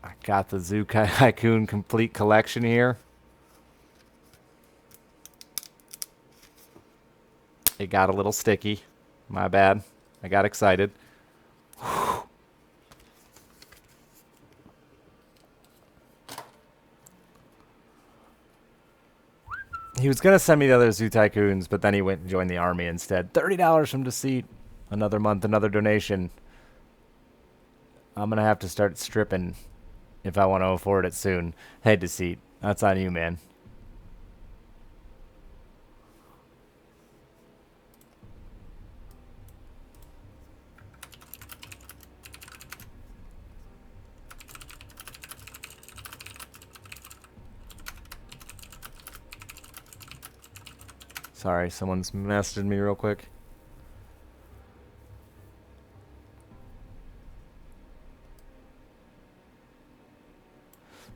I got the Zoo Tycoon complete collection here. It got a little sticky. My bad. I got excited. He was going to send me the other Zoo Tycoons, but then he went and joined the army instead. $30 from Deceit. Another month, another donation. I'm going to have to start stripping if I want to afford it soon. Hey, Deceit. That's on you, man. Sorry, someone's messaged me real quick.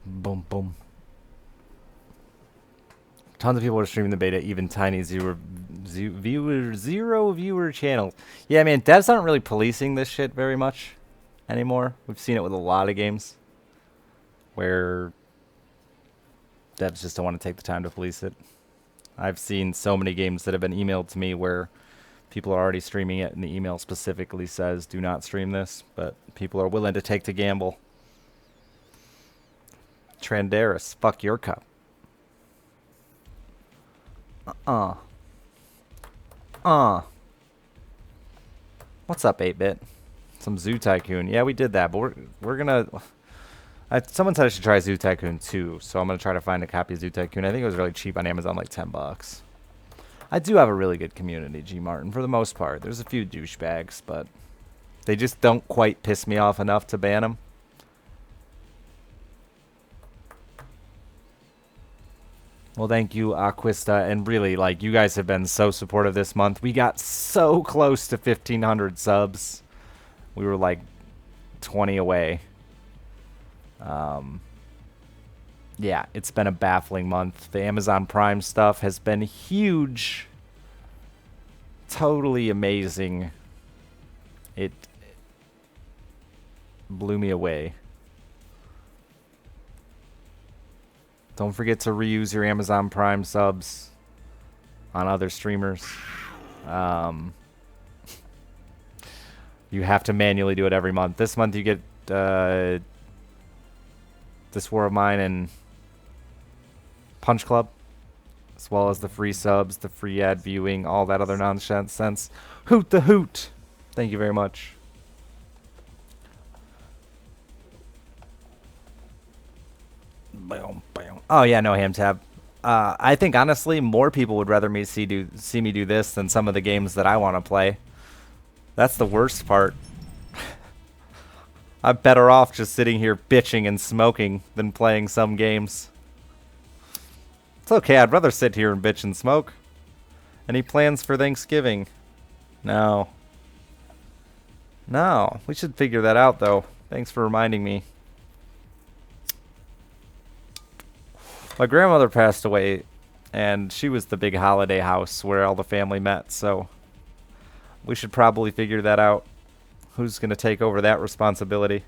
Boom, boom. Tons of people are streaming the beta, even tiny zero viewer channels. Yeah, man, devs aren't really policing this shit very much anymore. We've seen it with a lot of games where devs just don't want to take the time to police it. I've seen so many games that have been emailed to me where People are already streaming it, and the email specifically says do not stream this, but people are willing to take the gamble. Trandaris, fuck your cup. What's up, 8-bit? Some Zoo Tycoon. Yeah, we did that, but we're gonna... someone said I should try Zoo Tycoon 2, so I'm gonna try to find a copy of Zoo Tycoon. I think it was really cheap on Amazon, like $10. I do have a really good community, G. Martin, for the most part. There's a few douchebags, but they just don't quite piss me off enough to ban them. Well, thank you, Aquista, and really, like, you guys have been so supportive this month. We got so close to 1,500 subs. We were, like, 20 away. Yeah, it's been a baffling month. The Amazon Prime stuff has been huge. Totally amazing. It blew me away. Don't forget to reuse your Amazon Prime subs on other streamers. You have to manually do it every month. This month you get This War of Mine and Punch Club, as well as the free subs, the free ad viewing, all that other nonsense. Hoot the hoot! Thank you very much. Oh yeah, no ham tab. I think honestly, more people would rather see me do this than some of the games that I want to play. That's the worst part. I'm better off just sitting here bitching and smoking than playing some games. It's okay, I'd rather sit here and bitch and smoke. Any plans for Thanksgiving? No. No, we should figure that out though. Thanks for reminding me. My grandmother passed away, and she was the big holiday house where all the family met, so we should probably figure that out. Who's going to take over that responsibility?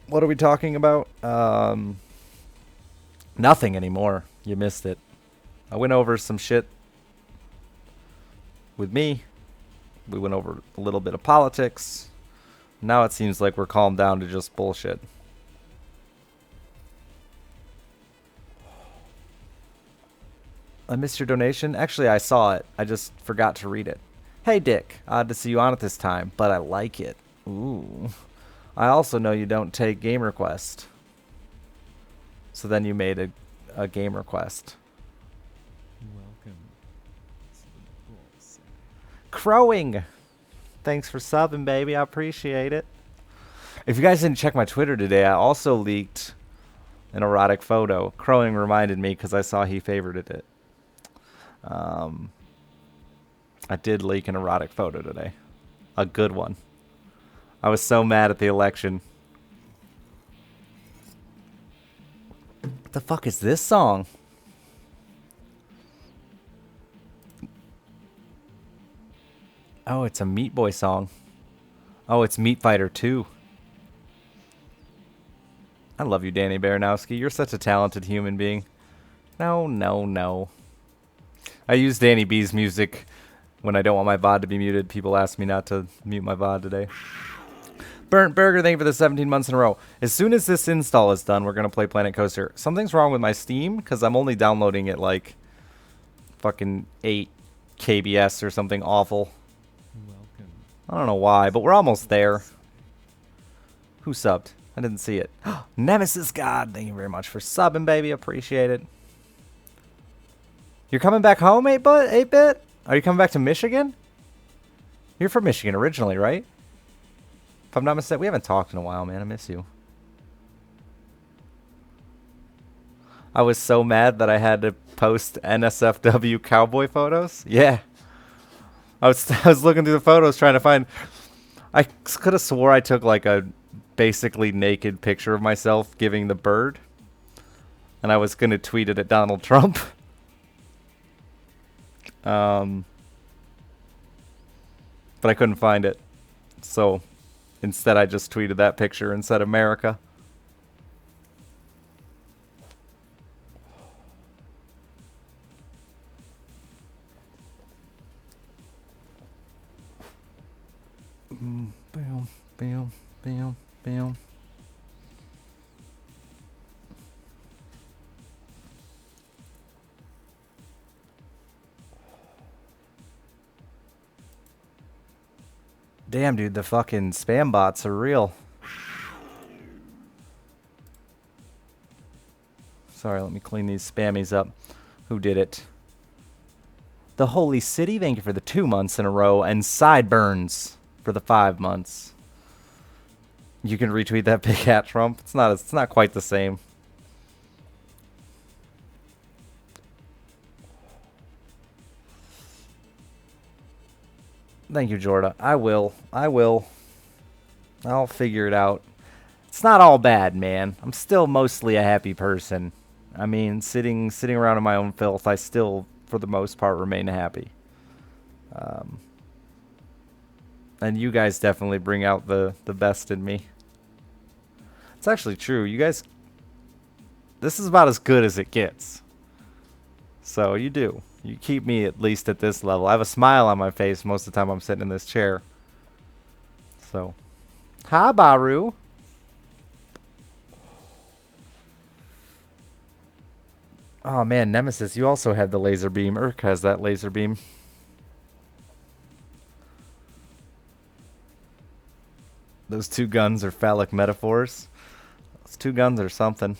What are we talking about? Nothing anymore. You missed it. I went over some shit with me. We went over a little bit of politics. Now it seems like we're calmed down to just bullshit. I missed your donation. Actually, I saw it. I just forgot to read it. Hey, Dick. Odd to see you on at this time, but I like it. Ooh. I also know you don't take game request. So then you made a game request. Welcome to the Bullseye. Crowing. Thanks for subbing, baby. I appreciate it. If you guys didn't check my Twitter today, I also leaked an erotic photo. Crowing reminded me because I saw he favorited it. I did leak an erotic photo today. A good one. I was so mad at the election. What the fuck is this song? Oh, it's a Meat Boy song. Oh, it's Meat Fighter 2. I love you, Danny Baranowski. You're such a talented human being. No, no, no. I use Danny B's music when I don't want my VOD to be muted. People ask me not to mute my VOD today. Burnt Burger, thank you for the 17 months in a row. As soon as this install is done, we're going to play Planet Coaster. Something's wrong with my Steam, because I'm only downloading it like fucking 8 KBS or something awful. Welcome. I don't know why, but we're almost there. Who subbed? I didn't see it. Nemesis God, thank you very much for subbing, baby. Appreciate it. You're coming back home, 8-bit? Are you coming back to Michigan? You're from Michigan originally, right? If I'm not mistaken, we haven't talked in a while, man. I miss you. I was so mad that I had to post NSFW cowboy photos. Yeah. I was looking through the photos trying to find... I could have swore I took like a basically naked picture of myself giving the bird. And I was going to tweet it at Donald Trump. But I couldn't find it. So instead I just tweeted that picture and said America. Bam. Damn, dude, the fucking spam bots are real. Sorry, let me clean these spammies up. Who did it? The Holy City, thank you for the 2 months in a row. And Sideburns for the 5 months. You can retweet that big hat, Trump. It's not quite the same. Thank you, Jorda. I will. I'll figure it out. It's not all bad, man. I'm still mostly a happy person. I mean, sitting around in my own filth, I still, for the most part, remain happy. And you guys definitely bring out the best in me. It's actually true. You guys, this is about as good as it gets. So you do. You keep me at least at this level. I have a smile on my face most of the time I'm sitting in this chair. So, hi, Baru. Oh man, Nemesis, you also have the laser beam. Urk has that laser beam. Those two guns are phallic metaphors. Those two guns are something.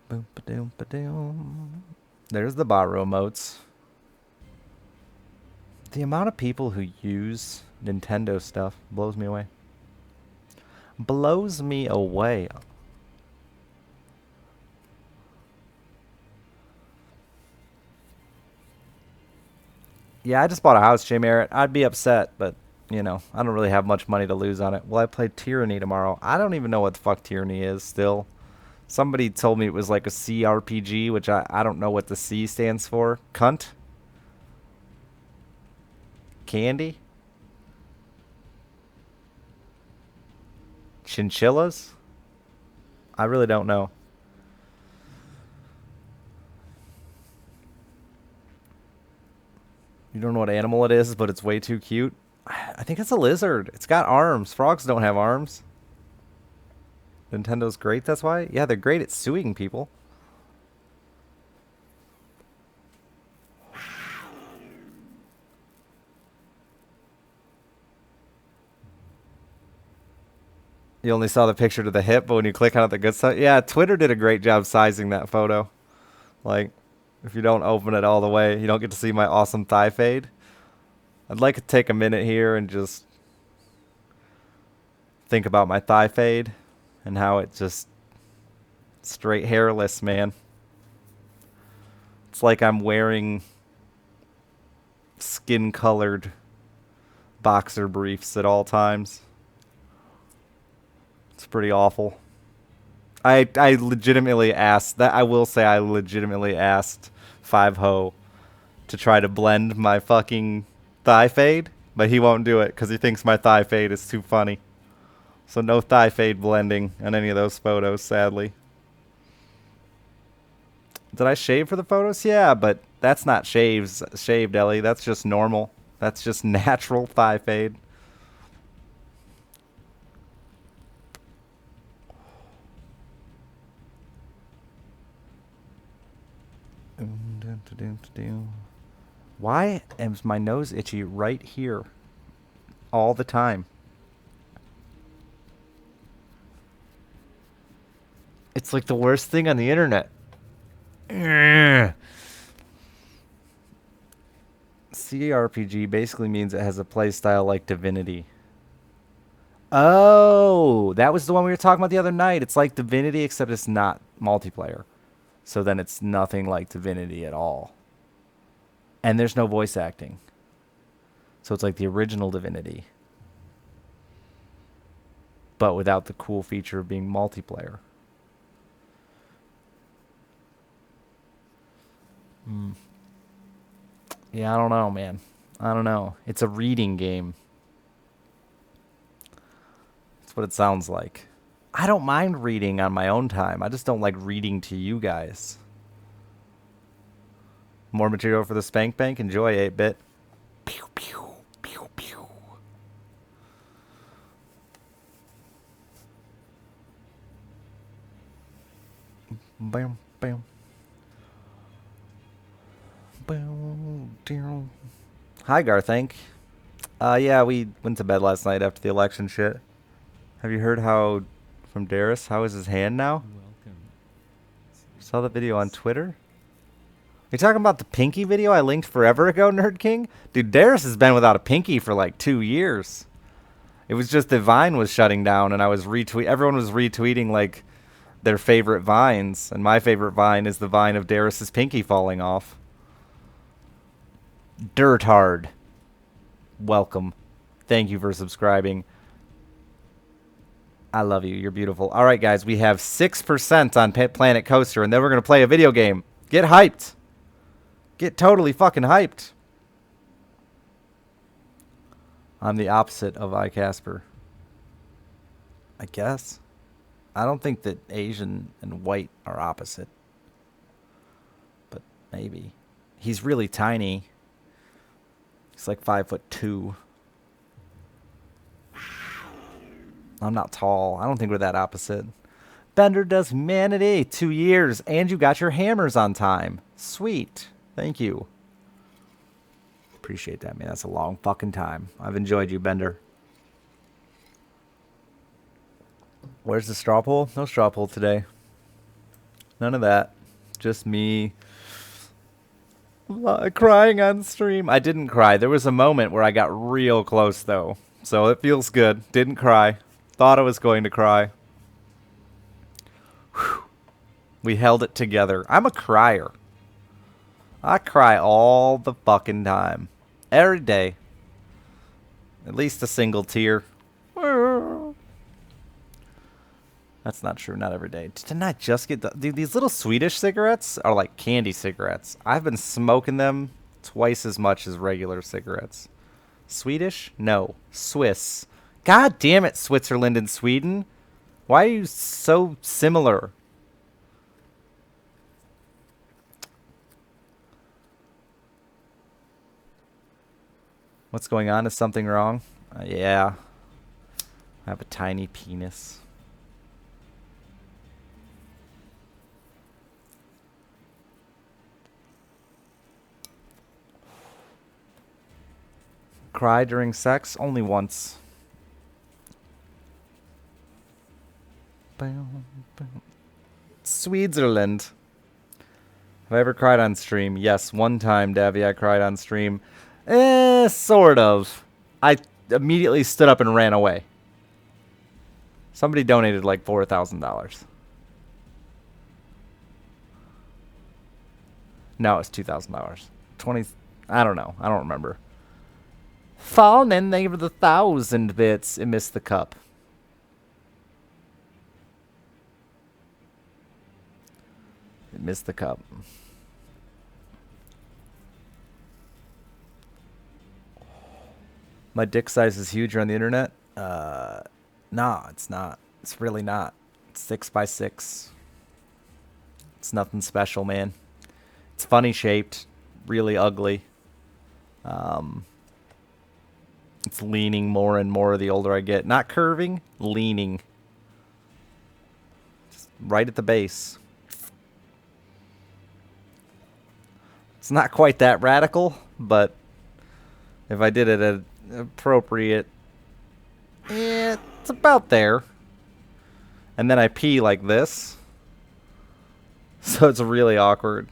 Boom, ba-doom, ba-doom. There's the Baru emotes. The amount of people who use Nintendo stuff blows me away. Blows me away. Yeah, I just bought a house, Jay Merritt. I'd be upset, but, you know, I don't really have much money to lose on it. Will I play Tyranny tomorrow? I don't even know what the fuck Tyranny is still. Somebody told me it was like a CRPG, which I don't know what the C stands for. Cunt? Candy? Chinchillas? I really don't know. You don't know what animal it is, but it's way too cute. I think it's a lizard. It's got arms. Frogs don't have arms. Nintendo's great, that's why? Yeah, they're great at suing people. You only saw the picture to the hip, but when you click on it, the good stuff. Yeah, Twitter did a great job sizing that photo. Like, if you don't open it all the way, you don't get to see my awesome thigh fade. I'd like to take a minute here and just think about my thigh fade and how it just straight hairless, man. It's like I'm wearing skin-colored boxer briefs at all times. It's pretty awful. I legitimately asked that. I will say I legitimately asked 5Ho to try to blend my fucking thigh fade, but he won't do it because he thinks my thigh fade is too funny. So no thigh fade blending on any of those photos, sadly. Did I shave for the photos? Yeah, but that's not shaved, Ellie. That's just normal. That's just natural thigh fade. Why is my nose itchy right here all the time? It's like the worst thing on the internet. CRPG basically means it has a playstyle like Divinity. Oh, that was the one we were talking about the other night. It's like Divinity, except it's not multiplayer. So then it's nothing like Divinity at all. And there's no voice acting. So it's like the original Divinity. But without the cool feature of being multiplayer. Yeah, I don't know, man. I don't know. It's a reading game. That's what it sounds like. I don't mind reading on my own time. I just don't like reading to you guys. More material for the Spank Bank? Enjoy, 8-bit. Pew, pew, pew, pew. Bam, bam. Bam, down. Hi, Garthank. Yeah, we went to bed last night after the election shit. Have you heard how, from Darius, how is his hand now? Welcome. Saw the video on Twitter? You talking about the pinky video I linked forever ago, Nerd King? Dude, Darius has been without a pinky for like 2 years. It was just that Vine was shutting down and I was everyone was retweeting like their favorite vines, and my favorite vine is the vine of Darius's pinky falling off. Dirt hard. Welcome. Thank you for subscribing. I love you. You're beautiful. All right, guys, we have 6% on Planet Coaster, and then we're going to play a video game. Get hyped. Get totally fucking hyped. I'm the opposite of iCasper. I guess. I don't think that Asian and white are opposite. But maybe. He's really tiny. He's like 5'2". I'm not tall. I don't think we're that opposite. Bender does humanity. 2 years. And you got your hammers on time. Sweet. Thank you. Appreciate that, man. That's a long fucking time. I've enjoyed you, Bender. Where's the straw poll? No straw poll today. None of that. Just me crying on stream. I didn't cry. There was a moment where I got real close, though. So it feels good. Didn't cry. Thought I was going to cry. Whew. We held it together. I'm a crier. I cry all the fucking time. Every day. At least a single tear. That's not true. Not every day. Didn't I just get dude, these little Swedish cigarettes are like candy cigarettes. I've been smoking them twice as much as regular cigarettes. Swedish? No. Swiss. God damn it, Switzerland and Sweden. Why are you so similar? What's going on? Is something wrong? Yeah. I have a tiny penis. Cry during sex? Only once. Switzerland. Have I ever cried on stream? Yes, one time, Davy, I cried on stream. Sort of. I immediately stood up and ran away. Somebody donated like $4,000. No, it's $2,000. 20. I don't know. I don't remember. Fallen, thank you for the 1,000 bits. It missed the cup. It missed the cup. My dick size is huge on the internet. Nah, it's not. It's really not. It's 6x6. It's nothing special, man. It's funny shaped, really ugly. It's leaning more and more the older I get. Not curving, leaning. Just right at the base. It's not quite that radical, but if I did it at appropriate, it's about there. And then I pee like this. So it's really awkward.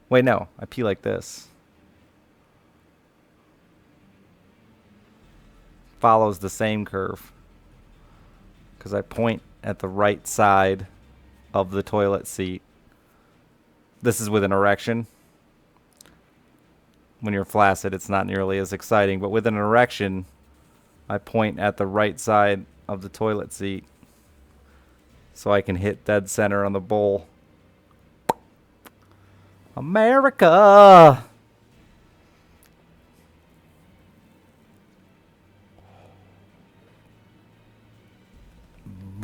Wait, no. I pee like this. Follows the same curve. Because I point at the right side of the toilet seat. This is with an erection. When you're flaccid, it's not nearly as exciting. But with an erection, I point at the right side of the toilet seat. So I can hit dead center on the bowl. America!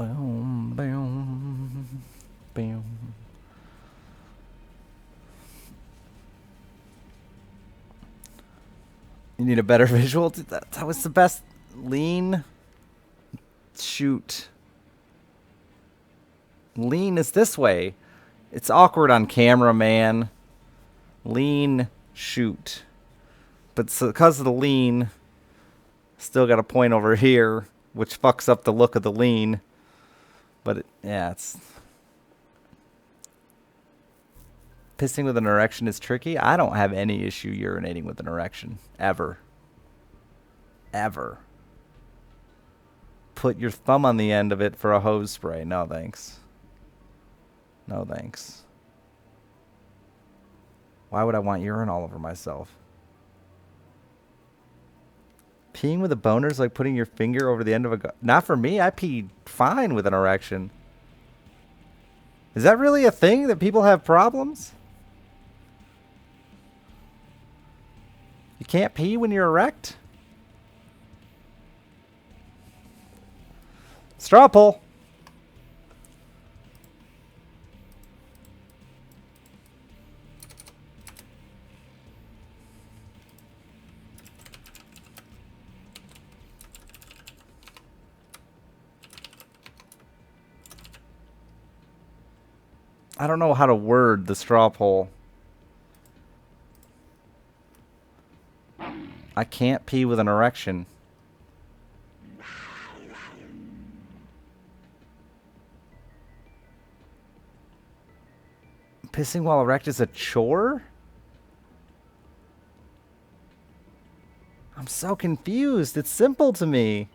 Boom, boom, boom. You need a better visual? Dude, that was the best. Lean. Shoot. Lean is this way. It's awkward on camera, man. Lean. Shoot. But because of the lean, still got a point over here, which fucks up the look of the lean. But yeah, it's... Pissing with an erection is tricky. I don't have any issue urinating with an erection. Ever. Ever. Put your thumb on the end of it for a hose spray. No thanks. No thanks. Why would I want urine all over myself? Peeing with a boner is like putting your finger over the end of a... Not for me. I pee fine with an erection. Is that really a thing that people have problems? You can't pee when you're erect? Straw poll. I don't know how to word the straw poll. I can't pee with an erection. Pissing while erect is a chore? I'm so confused. It's simple to me.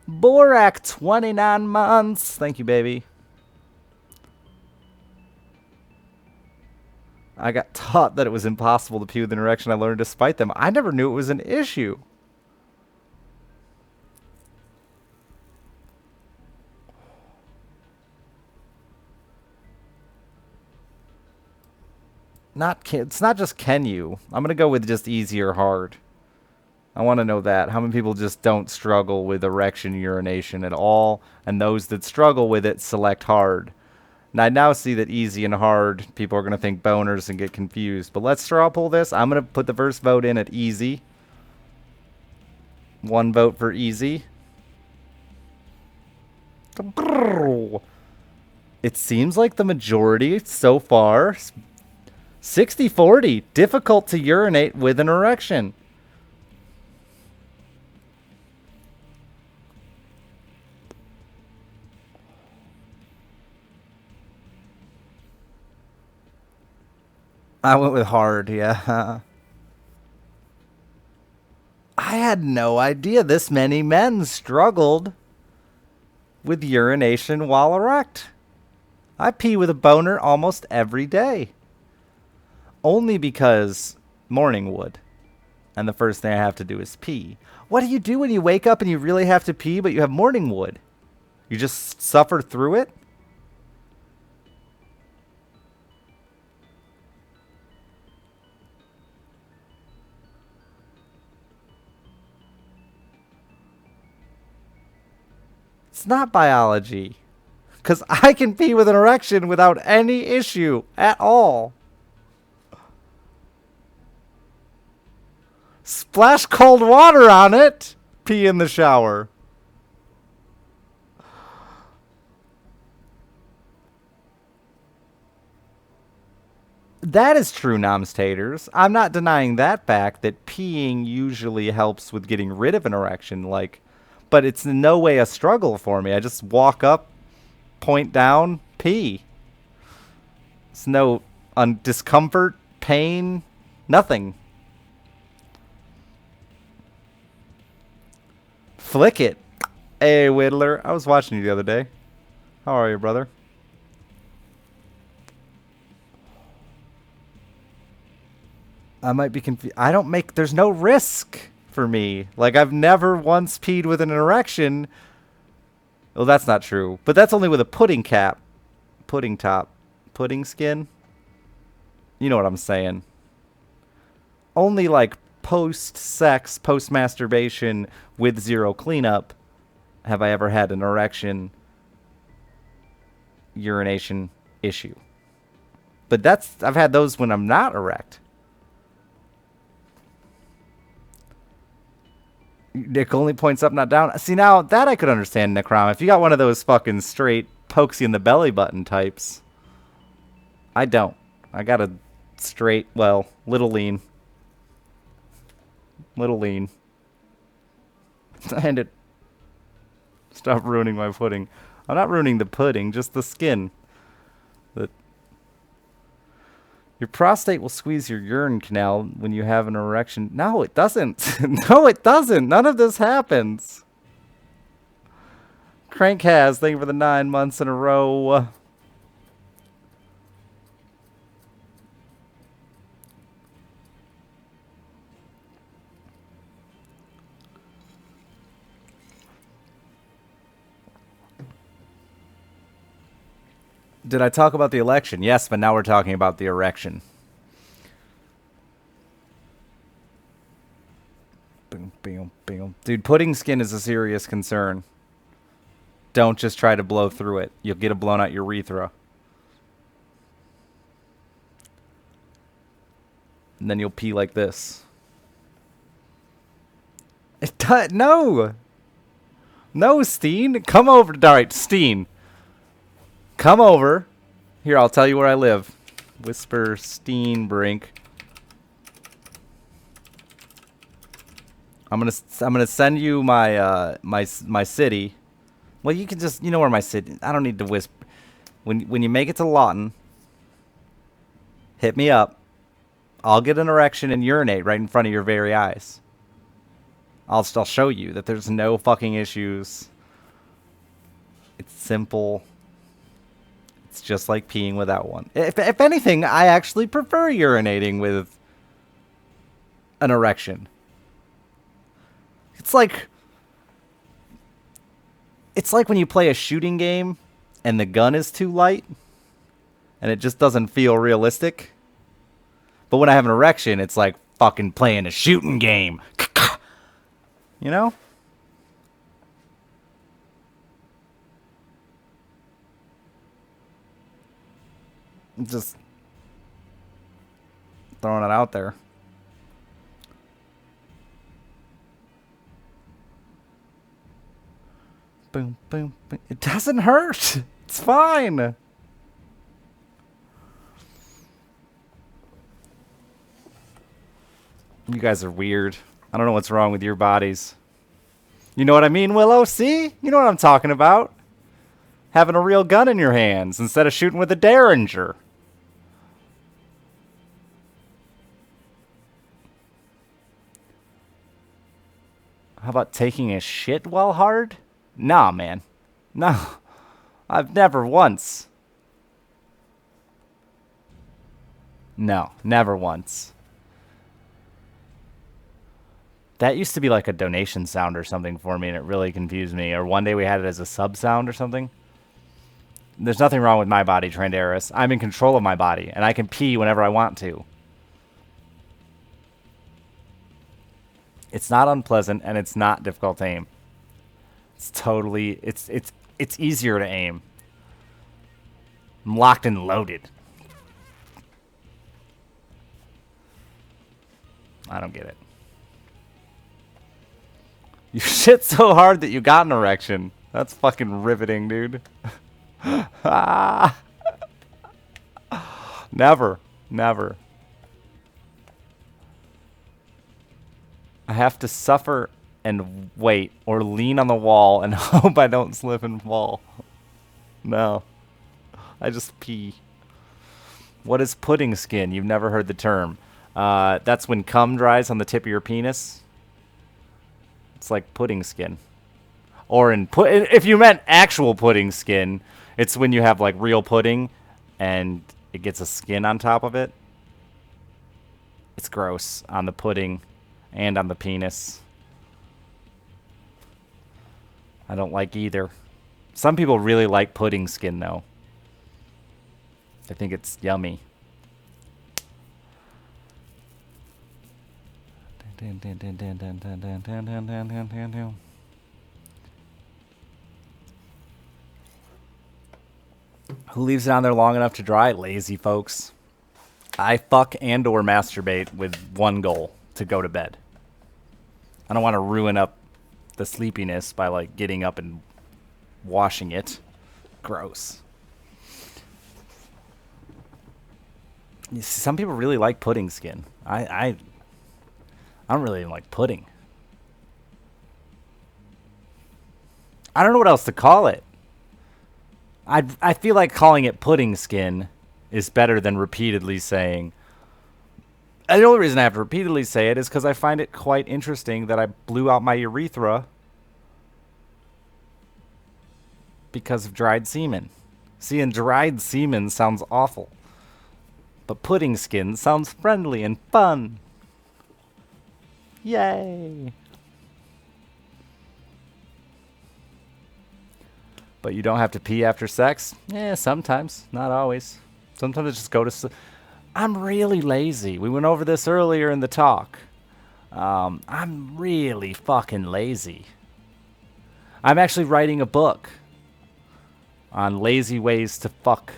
Borak, 29 months. Thank you, baby. I got taught that it was impossible to pee with an erection. I learned despite them. I never knew it was an issue. It's not just can you. I'm going to go with just easy or hard. I want to know that. How many people just don't struggle with erection urination at all? And those that struggle with it select hard. And I now see that easy and hard, people are going to think boners and get confused. But let's straw poll this. I'm going to put the first vote in at easy. 1 vote for easy. It seems like the majority so far, 60-40, difficult to urinate with an erection. I went with hard, yeah. I had no idea this many men struggled with urination while erect. I pee with a boner almost every day. Only because morning wood. And the first thing I have to do is pee. What do you do when you wake up and you really have to pee, but you have morning wood? You just suffer through it? It's not biology. Because I can pee with an erection without any issue at all. Splash cold water on it. Pee in the shower. That is true, Noms Taters. I'm not denying that fact that peeing usually helps with getting rid of an erection, but it's in no way a struggle for me. I just walk up, point down, pee. It's no discomfort, pain, nothing. Flick it. Hey, Whittler. I was watching you the other day. How are you, brother? I might be confused. There's no risk for me. Like, I've never once peed with an erection. Well, that's not true. But that's only with a pudding cap. Pudding top. Pudding skin. You know what I'm saying. Only, like, post-sex, post-masturbation with zero cleanup have I ever had an erection urination issue. But I've had those when I'm not erect. Nick only points up, not down. See, now that I could understand, Necrom. If you got one of those fucking straight pokes you in the belly button types. I don't. I got a straight, well, little lean. Little lean. And it. Stop ruining my pudding. I'm not ruining the pudding, just the skin. Your prostate will squeeze your urine canal when you have an erection. No, it doesn't. No, it doesn't. None of this happens. Crank has. Thank you for the 9 months in a row. Did I talk about the election? Yes, but now we're talking about the erection. Boom, boom, boom. Dude, pudding skin is a serious concern. Don't just try to blow through it. You'll get a blown out urethra. And then you'll pee like this. No! No, Steen. Come over. Alright, Steen. Come over. Here, I'll tell you where I live. Whisper Steenbrink. I'm gonna send you my my city. Well, you can just, you know where my city. I don't need to whisper. When you make it to Lawton, hit me up. I'll get an erection and urinate right in front of your very eyes. I'll show you that there's no fucking issues. It's simple. It's just like peeing without one. If anything, I actually prefer urinating with an erection. It's like when you play a shooting game and the gun is too light and it just doesn't feel realistic. But when I have an erection, it's like fucking playing a shooting game. You know? Just throwing it out there. Boom, boom, boom. It doesn't hurt. It's fine. You guys are weird. I don't know what's wrong with your bodies. You know what I mean, Willow? See? You know what I'm talking about. Having a real gun in your hands instead of shooting with a Derringer. How about taking a shit while hard? Nah, man. No. I've never once. No, never once. That used to be like a donation sound or something for me, and it really confused me. Or one day we had it as a sub sound or something. There's nothing wrong with my body, Trandaris. I'm in control of my body, and I can pee whenever I want to. It's not unpleasant, and it's not difficult to aim. It's totally... It's easier to aim. I'm locked and loaded. I don't get it. You shit so hard that you got an erection. That's fucking riveting, dude. Never. Never. I have to suffer and wait or lean on the wall and hope I don't slip and fall. No. I just pee. What is pudding skin? You've never heard the term. That's when cum dries on the tip of your penis. It's like pudding skin. Or if you meant actual pudding skin, it's when you have like real pudding and it gets a skin on top of it. It's gross on the pudding and on the penis. I don't like either. Some people really like pudding skin though. I think it's yummy. Who leaves it on there long enough to dry? Lazy folks. I fuck and or masturbate with one goal, to go to bed. I don't want to ruin up the sleepiness by like getting up and washing it. Gross. You see, some people really like pudding skin. I don't really even like pudding. I don't know what else to call it. I feel like calling it pudding skin is better than repeatedly saying. And the only reason I have to repeatedly say it is because I find it quite interesting that I blew out my urethra because of dried semen. See, and dried semen sounds awful. But pudding skin sounds friendly and fun. Yay! But you don't have to pee after sex? Yeah, sometimes. Not always. Sometimes I just go to sleep. I'm really lazy. We went over this earlier in the talk. I'm really fucking lazy. I'm actually writing a book on lazy ways to fuck.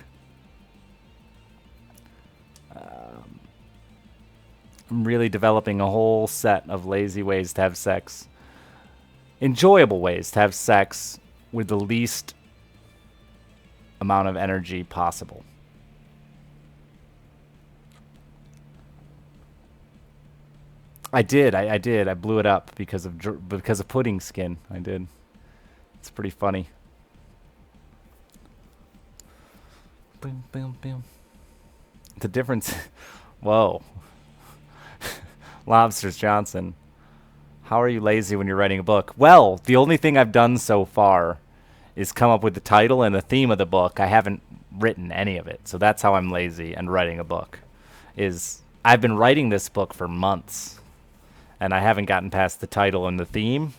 I'm really developing a whole set of lazy ways to have sex. Enjoyable ways to have sex with the least amount of energy possible. I did. I did. I blew it up because of pudding skin. I did. It's pretty funny. Boom, boom, boom. The difference. Whoa. Lobsters Johnson. How are you lazy when you're writing a book? Well, the only thing I've done so far is come up with the title and the theme of the book. I haven't written any of it. So that's how I'm lazy and writing a book. I've been writing this book for months. And I haven't gotten past the title and the theme.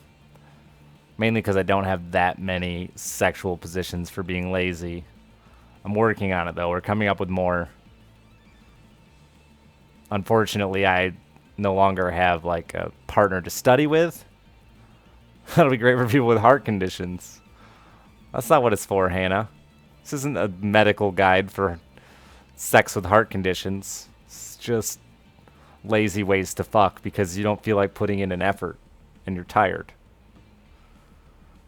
Mainly because I don't have that many sexual positions for being lazy. I'm working on it, though. We're coming up with more. Unfortunately, I no longer have, like, a partner to study with. That'll be great for people with heart conditions. That's not what it's for, Hannah. This isn't a medical guide for sex with heart conditions. It's just lazy ways to fuck because you don't feel like putting in an effort and you're tired.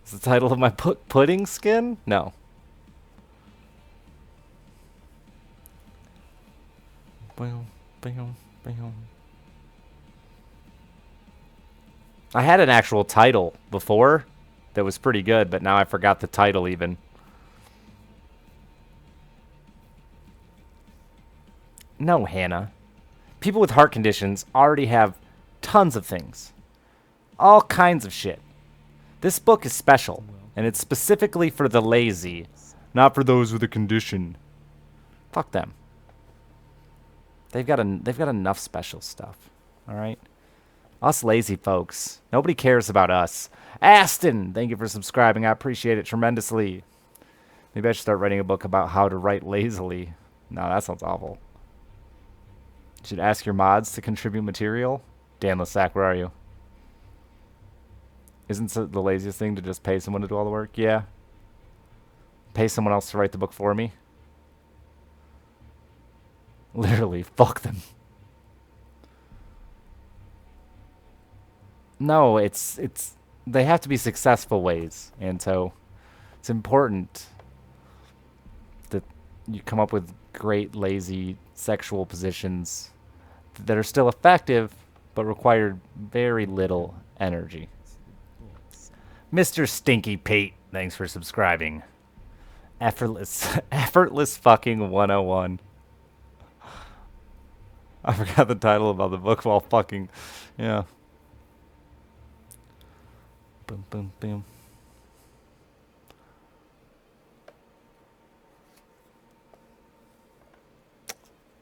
Is the title of my book Pudding Skin? No. I had an actual title before that was pretty good, but now I forgot the title even. No, Hannah. People with heart conditions already have tons of things. All kinds of shit. This book is special, and it's specifically for the lazy, not for those with a condition. Fuck them. They've got enough special stuff. All right? Us lazy folks. Nobody cares about us. Aston, thank you for subscribing. I appreciate it tremendously. Maybe I should start writing a book about how to write lazily. No, that sounds awful. You should ask your mods to contribute material. Dan Lasac, where are you? Isn't the laziest thing to just pay someone to do all the work? Yeah. Pay someone else to write the book for me. Literally, fuck them. No, it's they have to be successful ways, and so it's important that you come up with great lazy sexual positions that are still effective but require very little energy. Mr. Stinky Pete, thanks for subscribing. Effortless fucking 101. I forgot the title about the book while fucking, yeah. Boom, boom, boom.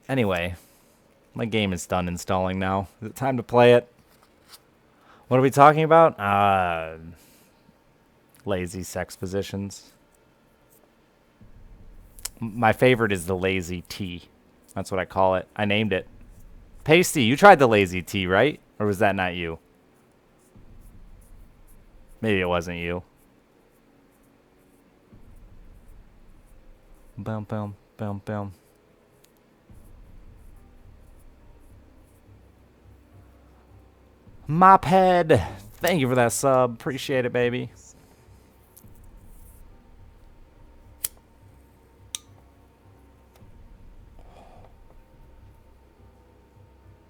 Anyway, my game is done installing now. Is it time to play it? What are we talking about? Lazy sex positions. My favorite is the lazy T. That's what I call it. I named it. Pasty, you tried the lazy T, right? Or was that not you? Maybe it wasn't you. Boom, boom, boom, boom. Mophead, thank you for that sub. Appreciate it, baby.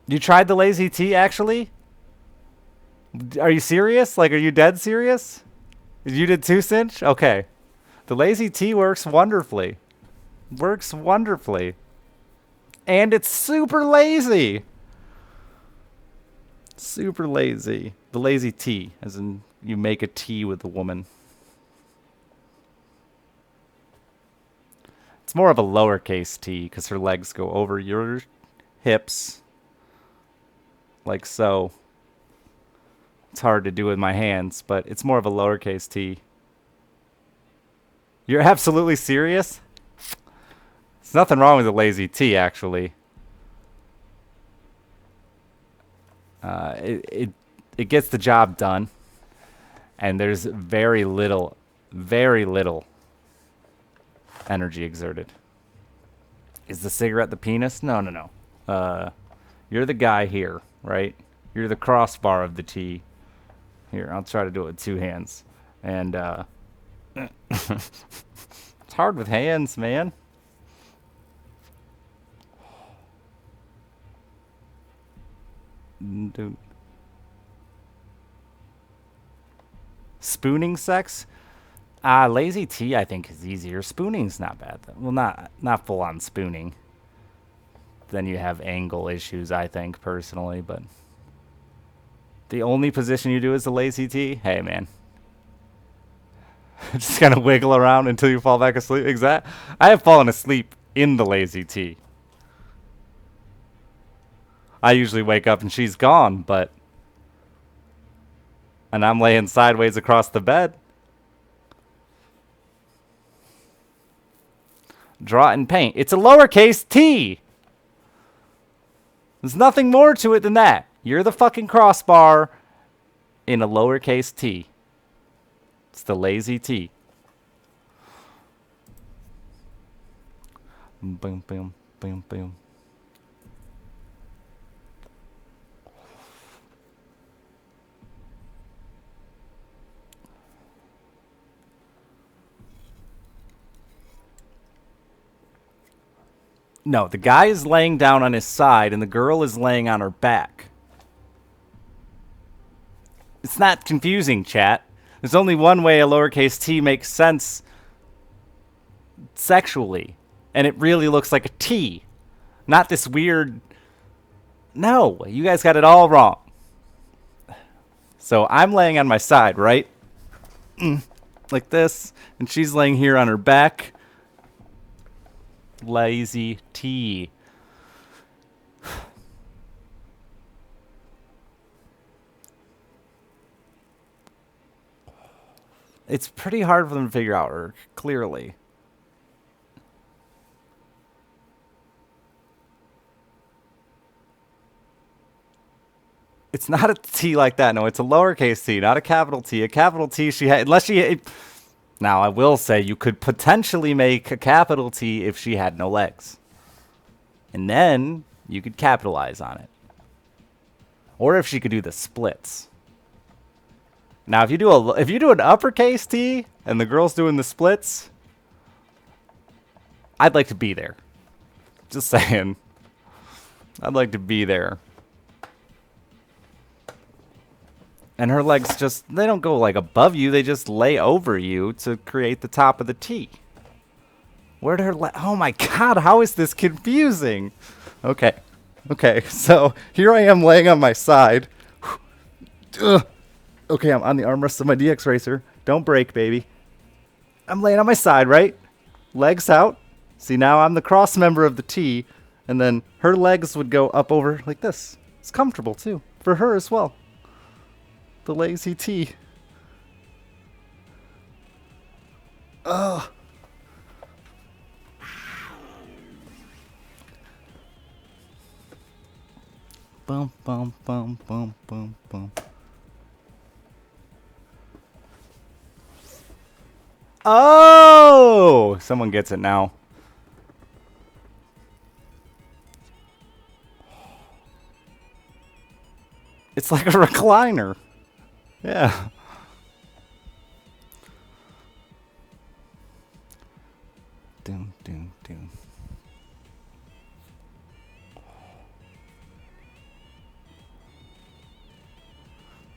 You tried the lazy tea, actually? Are you serious? Like, are you dead serious? You did 2 cinch? Okay. The lazy tea works wonderfully. Works wonderfully. And it's super lazy. Super lazy. The lazy tea, as in you make a tea with a woman. It's more of a lowercase t because her legs go over your hips. Like so. It's hard to do with my hands, but it's more of a lowercase t. You're absolutely serious? There's nothing wrong with a lazy t, actually. It gets the job done. And there's very little energy exerted. Is the cigarette the penis? No, no, no. You're the guy here, right? You're the crossbar of the T. Here, I'll try to do it with 2 hands. And, it's hard with hands, man. Dude. Spooning sex? Lazy T, I think, is easier. Spooning's not bad, though. Well, not full-on spooning. Then you have angle issues, I think, personally, but the only position you do is the lazy T? Hey, man. Just kind of wiggle around until you fall back asleep. Exact. I have fallen asleep in the lazy T. I usually wake up and she's gone, but... And I'm laying sideways across the bed. Draw and paint. It's a lowercase t. There's nothing more to it than that. You're the fucking crossbar in a lowercase t. It's the lazy t. Boom, boom, boom, boom. No, the guy is laying down on his side and the girl is laying on her back. It's not confusing, chat. There's only one way a lowercase t makes sense sexually. And it really looks like a T. Not this weird... No, you guys got it all wrong. So I'm laying on my side, right? Like this. And she's laying here on her back. Lazy T. It's pretty hard for them to figure out, or clearly. It's not a T like that. No, it's a lowercase t, not a capital T. A capital T, she had, unless she... Now, I will say you could potentially make a capital T if she had no legs. And then you could capitalize on it. Or if she could do the splits. Now, if you do an uppercase T and the girl's doing the splits, I'd like to be there. Just saying. I'd like to be there. And her legs just, they don't go like above you, they just lay over you to create the top of the T. Where'd her oh my god, how is this confusing? Okay. Okay, so here I am laying on my side. Okay, I'm on the armrest of my DX Racer. Don't break, baby. I'm laying on my side, right? Legs out. See, now I'm the cross member of the T. And then her legs would go up over like this. It's comfortable, too. For her as well. The lazy T. Ugh. Bum, bum, bum, bum, bum, bum. Oh! Someone gets it now. It's like a recliner. Yeah. Doom, doom, doom.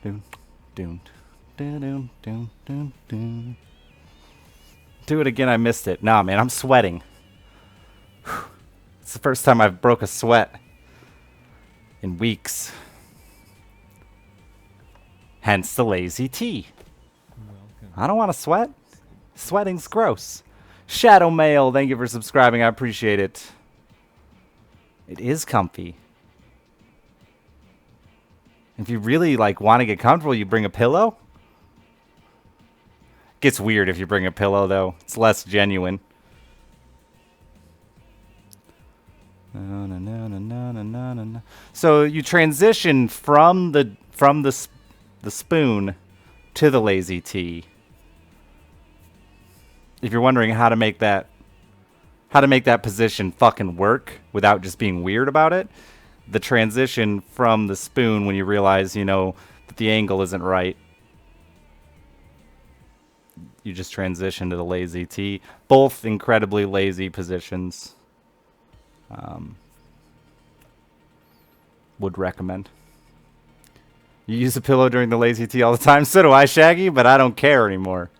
Doom, doom, doom, doom, doom, doom, doom. Do it again, I missed it. Nah, man, I'm sweating. It's the first time I've broke a sweat in weeks. Hence the lazy tea. Welcome. I don't want to sweat. Sweating's gross. Shadow Mail, thank you for subscribing. I appreciate it. It is comfy. If you really like want to get comfortable, you bring a pillow. Gets weird if you bring a pillow though. It's less genuine. No, no, no, no, no, no, no, no, no. So you transition from the spoon to the lazy tea. If you're wondering how to make that position fucking work without just being weird about it, the transition from the spoon when you realize, you know, that the angle isn't right, you just transition to the lazy tea. Both incredibly lazy positions. Would recommend. You use a pillow during the lazy tea all the time. So do I, Shaggy, but I don't care anymore.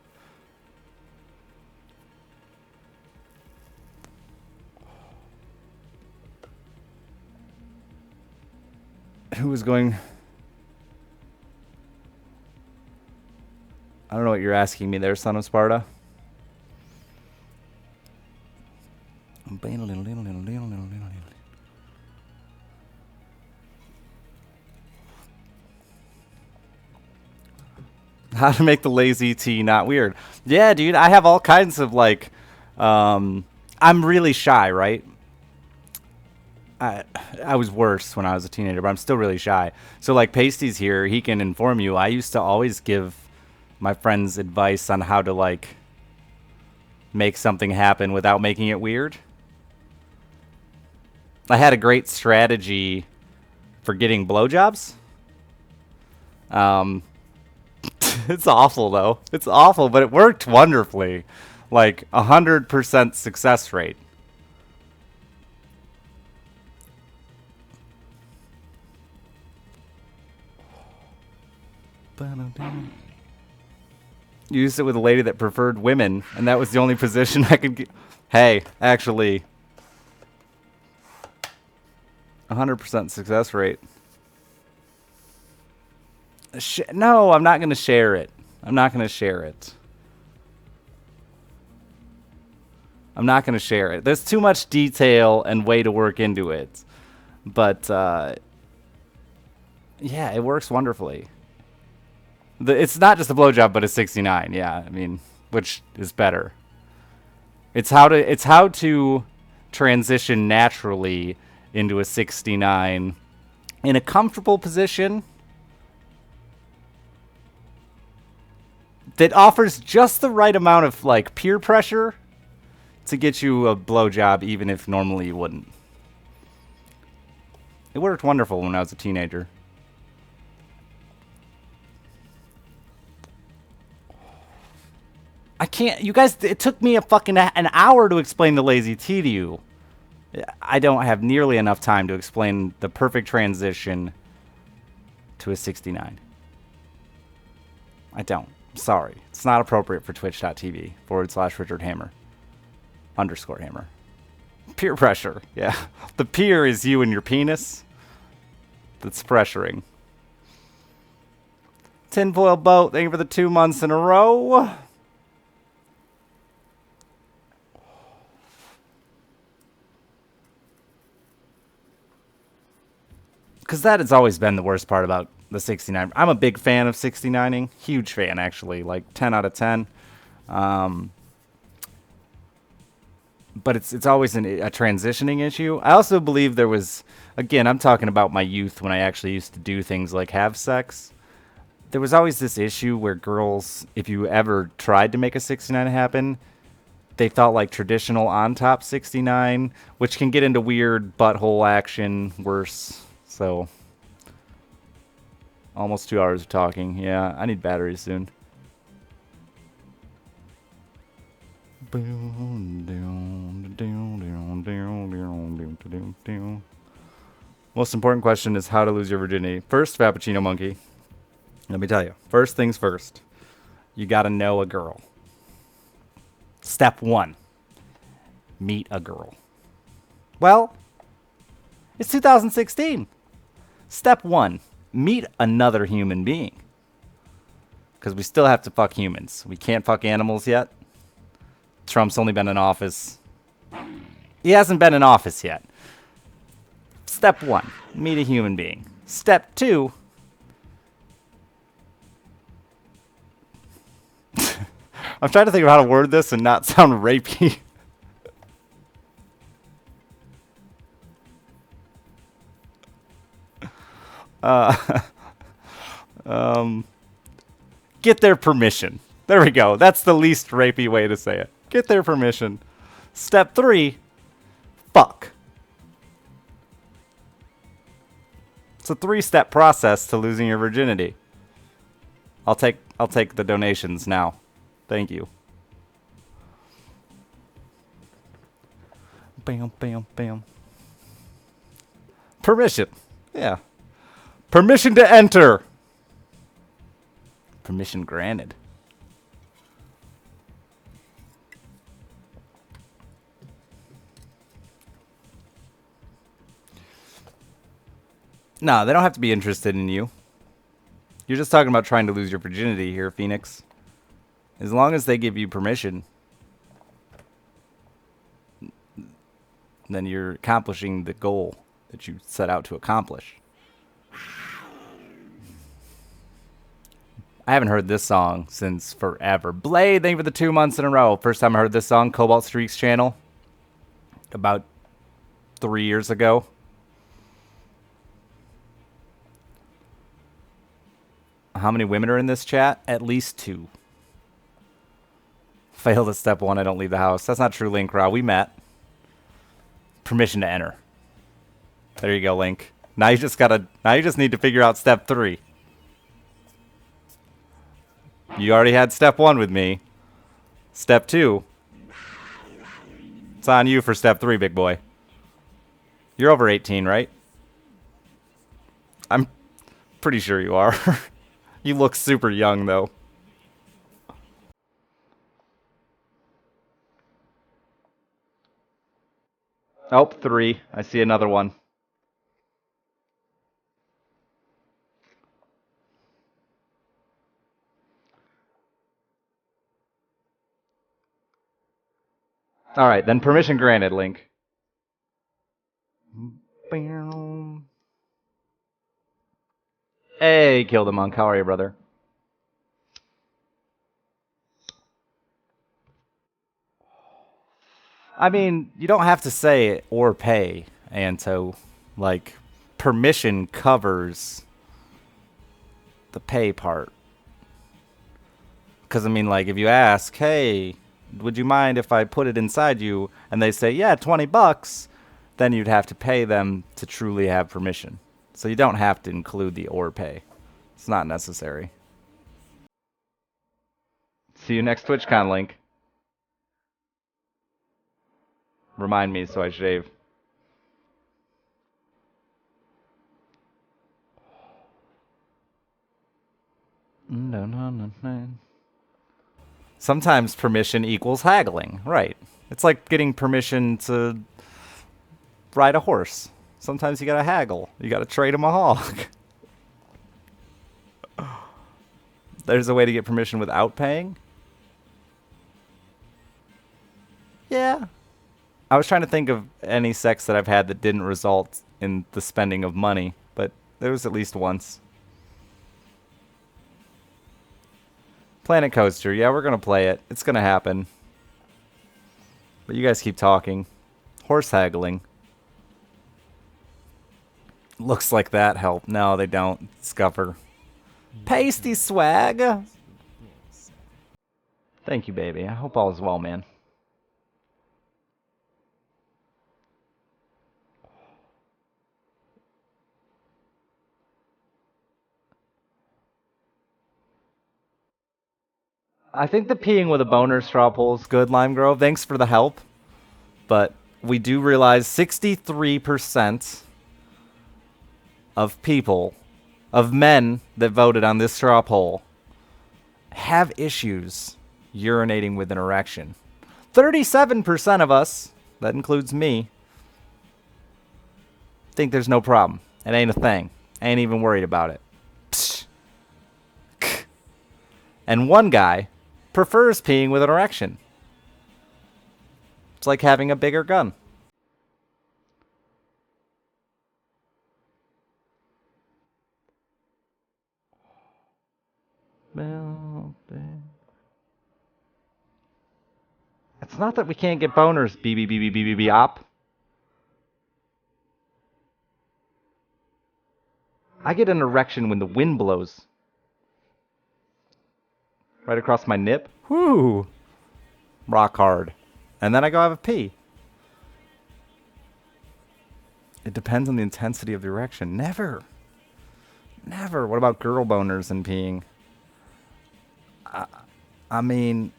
Who was going? I don't know what you're asking me there, Son of Sparta. How to make the lazy tea not weird. Yeah, dude, I have all kinds of like, I'm really shy, right? I was worse when I was a teenager, but I'm still really shy. So like Pasty's here, he can inform you. I used to always give my friends advice on how to like make something happen without making it weird. I had a great strategy for getting blowjobs. It's awful though. It's awful, but it worked wonderfully. Like 100% success rate. Used it with a lady that preferred women, and that was the only position I could get. Hey, actually, 100% success rate. No, I'm not going to share it. I'm not going to share it. I'm not going to share it. There's too much detail and way to work into it. But, yeah, it works wonderfully. It's not just a blowjob, but a 69. Yeah, I mean, which is better. It's how to transition naturally into a 69 in a comfortable position that offers just the right amount of like peer pressure to get you a blowjob, even if normally you wouldn't. It worked wonderful when I was a teenager. I can't, you guys, it took me an hour to explain the lazy tea to you. I don't have nearly enough time to explain the perfect transition to a 69. I don't. I'm sorry. It's not appropriate for twitch.tv/Richard Hammer _ Hammer. Peer pressure. Yeah. The peer is you and your penis that's pressuring. Tinfoil Boat, thank you for the 2 months in a row. Because that has always been the worst part about the 69. I'm a big fan of 69ing. Huge fan, actually. Like 10 out of 10. But it's always a transitioning issue. I also believe there was, again, I'm talking about my youth when I actually used to do things like have sex. There was always this issue where girls, if you ever tried to make a 69 happen, they felt like traditional on top 69, which can get into weird butthole action, worse. So Almost 2 hours of talking. Yeah, I need batteries soon. Most important question is how to lose your virginity. First, Frappuccino Monkey. Let me tell you. First things first. You gotta know a girl. Step 1. Meet a girl. Well, it's 2016. Step 1. Meet another human being. Because we still have to fuck humans. We can't fuck animals yet. Trump's only been in office. He hasn't been in office yet. Step 1. Meet a human being. Step 2. I'm trying to think of how to word this and not sound rapey. Get their permission. There we go. That's the least rapey way to say it. Get their permission. Step 3. Fuck. It's a 3-step process to losing your virginity. I'll take the donations now. Thank you. Bam, bam, bam. Permission. Yeah. Permission to enter. Permission granted. No, they don't have to be interested in you. You're just talking about trying to lose your virginity here, Phoenix. As long as they give you permission, then you're accomplishing the goal that you set out to accomplish. I haven't heard this song since forever. Blade, thank you for the 2 months in a row. First time I heard this song, Cobalt Streaks channel, about 3 years ago. How many women are in this chat? At least 2. Failed at step 1, I don't leave the house. That's not true, Link Raw. We met. Permission to enter. There you go, Link. Now you just need to figure out step 3. You already had step 1 with me. Step 2. It's on you for step 3, big boy. You're over 18, right? I'm pretty sure you are. You look super young, though. Oh, 3. I see another one. All right, then permission granted, Link. Hey, Kill the Monk. How are you, brother? I mean, you don't have to say it or pay, Anto. Like, permission covers the pay part. Because, I mean, like, if you ask, hey, would you mind if I put it inside you? And they say, yeah, $20, then you'd have to pay them to truly have permission. So you don't have to include the or pay. It's not necessary. See you next TwitchCon, Link. Remind me so I shave. Sometimes permission equals haggling. Right. It's like getting permission to ride a horse. Sometimes you gotta haggle. You gotta trade him a hog. There's a way to get permission without paying? Yeah. I was trying to think of any sex that I've had that didn't result in the spending of money, but there was at least once. Planet Coaster. Yeah, we're gonna play it. It's gonna happen. But you guys keep talking. Horse haggling. Looks like that helped. No, they don't. Scuffer. Pasty swag. Thank you, baby. I hope all is well, man. I think the peeing with a boner straw poll is good, Lime Grove. Thanks for the help. But we do realize 63% of people, of men that voted on this straw poll, have issues urinating with an erection. 37% of us, that includes me, think there's no problem. It ain't a thing. I ain't even worried about it. Psh. And one guy prefers peeing with an erection. It's like having a bigger gun. It's not that we can't get boners, op. I get an erection when the wind blows. Right across my nip. Whoo! Rock hard. And then I go have a pee. It depends on the intensity of the erection. Never. Never. What about girl boners and peeing? I mean...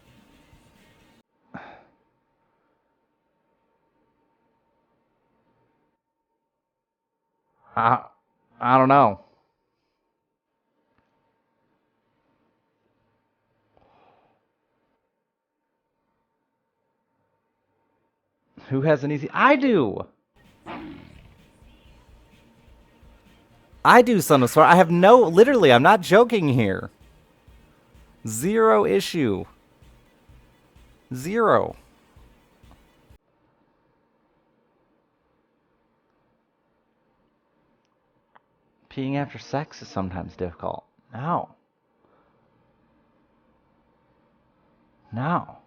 I don't know. Who has an easy... I do! I do, Son of Sword. I have no... Literally, I'm not joking here. Zero issue. Zero. Peeing after sex is sometimes difficult. No. No.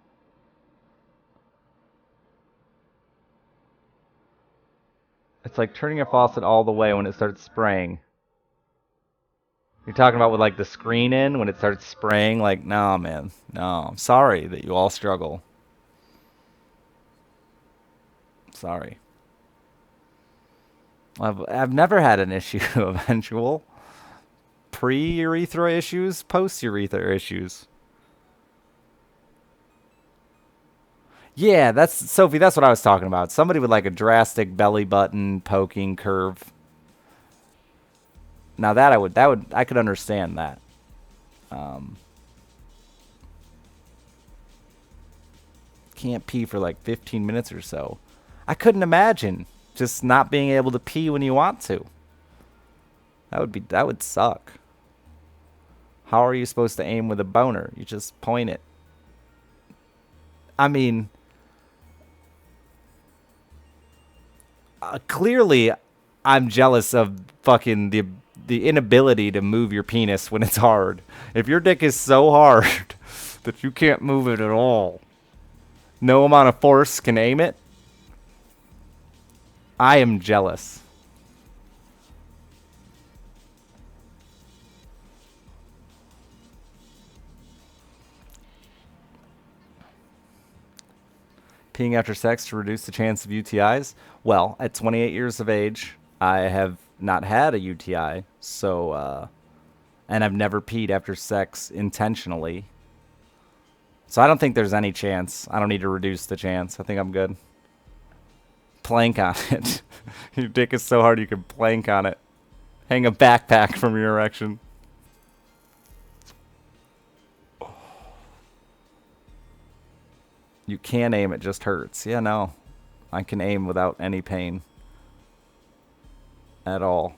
It's like turning a faucet all the way when it starts spraying. You're talking about with like the screen in when it starts spraying? Like, no, man. No. I'm sorry that you all struggle. Sorry. I've never had an issue eventual. Pre-urethra issues, post-urethra issues. Yeah, that's Sophie, that's what I was talking about. Somebody with like a drastic belly button poking curve. Now that I could understand that. Can't pee for like 15 minutes or so. I couldn't imagine just not being able to pee when you want to. That would suck. How are you supposed to aim with a boner? You just point it. I mean, clearly I'm jealous of fucking the inability to move your penis when it's hard. If your dick is so hard that you can't move it at all, no amount of force can aim it, I am jealous. Peeing after sex to reduce the chance of UTIs? Well, at 28 years of age, I have not had a UTI, so, and I've never peed after sex intentionally. So I don't think there's any chance. I don't need to reduce the chance. I think I'm good. Plank on it. Your dick is so hard you can plank on it. Hang a backpack from your erection. You can aim, it just hurts. Yeah, no. I can aim without any pain. At all.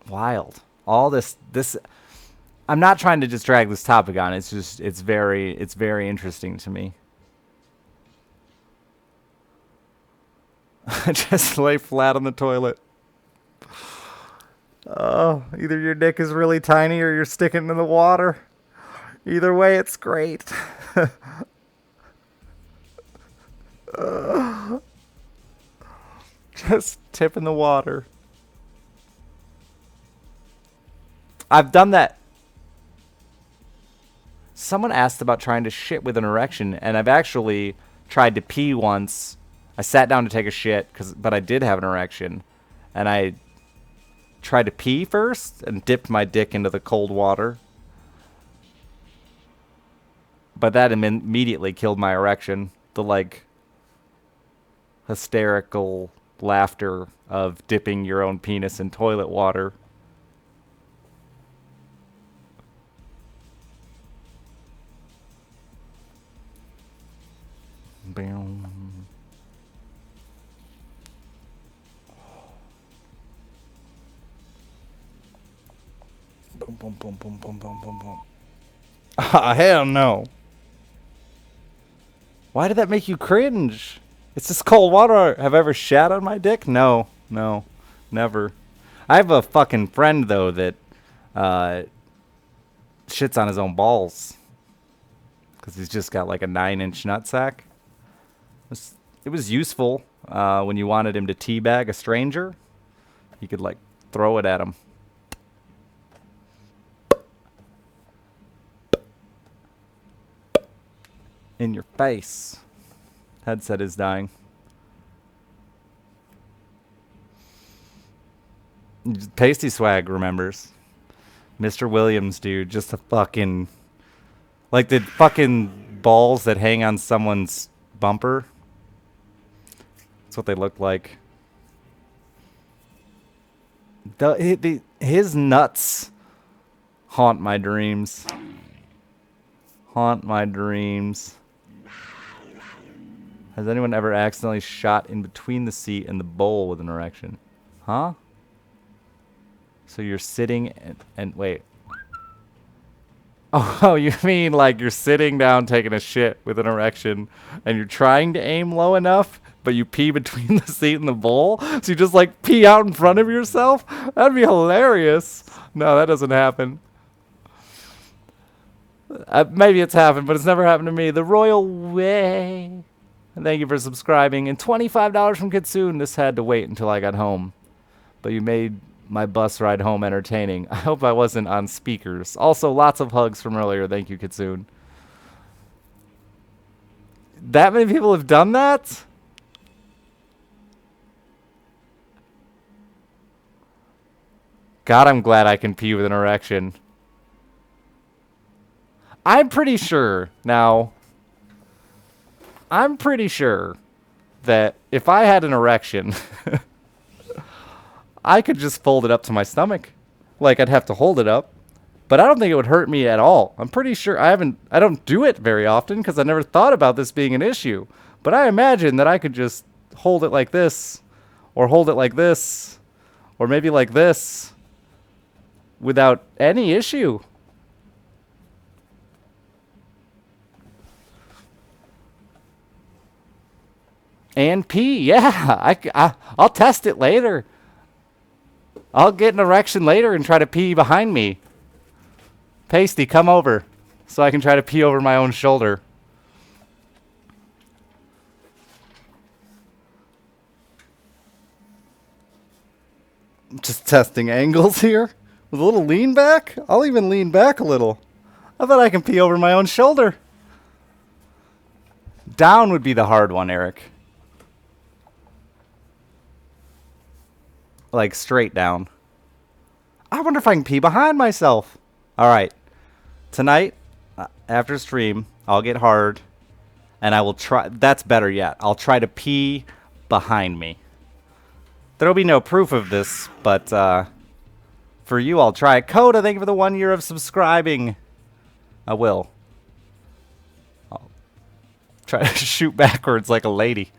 Wild. All this I'm not trying to just drag this topic on. It's just it's very interesting to me. Just lay flat on the toilet. Oh, either your dick is really tiny or you're sticking in the water. Either way, it's great. Just tip in the water. I've done that. Someone asked about trying to shit with an erection, and I've actually tried to pee once. I sat down to take a shit, but I did have an erection, and I try to pee first and dipped my dick into the cold water. But that immediately killed my erection. The, like, hysterical laughter of dipping your own penis in toilet water. Bam. Boom, boom, boom, boom, boom, boom, boom, boom. Ah, hell no. Why did that make you cringe? It's just cold water. Have I ever shat on my dick? No, no, never. I have a fucking friend, though, that shits on his own balls. Because he's just got like a 9-inch nutsack. It was useful when you wanted him to teabag a stranger. You could, like, throw it at him. In your face. Headset is dying. Pasty Swag remembers. Mr. Williams, dude. Just a fucking... Like the fucking balls that hang on someone's bumper. That's what they look like. His nuts haunt my dreams. Haunt my dreams. Has anyone ever accidentally shot in between the seat and the bowl with an erection? Huh? So you're sitting and wait. Oh, you mean like you're sitting down taking a shit with an erection and you're trying to aim low enough, but you pee between the seat and the bowl? So you just like pee out in front of yourself? That'd be hilarious. No, that doesn't happen. Maybe it's happened, but it's never happened to me. The Royal Way. And thank you for subscribing. And $25 from Kitsune. This had to wait until I got home. But you made my bus ride home entertaining. I hope I wasn't on speakers. Also, lots of hugs from earlier. Thank you, Kitsune. That many people have done that? God, I'm glad I can pee with an erection. I'm pretty sure now... I'm pretty sure that if I had an erection, I could just fold it up to my stomach. Like, I'd have to hold it up. But I don't think it would hurt me at all. I'm pretty sure I don't do it very often because I never thought about this being an issue. But I imagine that I could just hold it like this, or hold it like this, or maybe like this, without any issue. And pee, yeah. I'll test it later. I'll get an erection later and try to pee behind me. Pasty, come over so I can try to pee over my own shoulder. Just testing angles here. With a little lean back? I'll even lean back a little. I bet I can pee over my own shoulder. Down would be the hard one, Eric. Like straight down. I wonder if I can pee behind myself. All right. Tonight, after stream, I'll get hard. And I will try. That's better yet. I'll try to pee behind me. There'll be no proof of this, but for you, I'll try. Coda, thank you for the 1 year of subscribing. I will. I'll try to shoot backwards like a lady.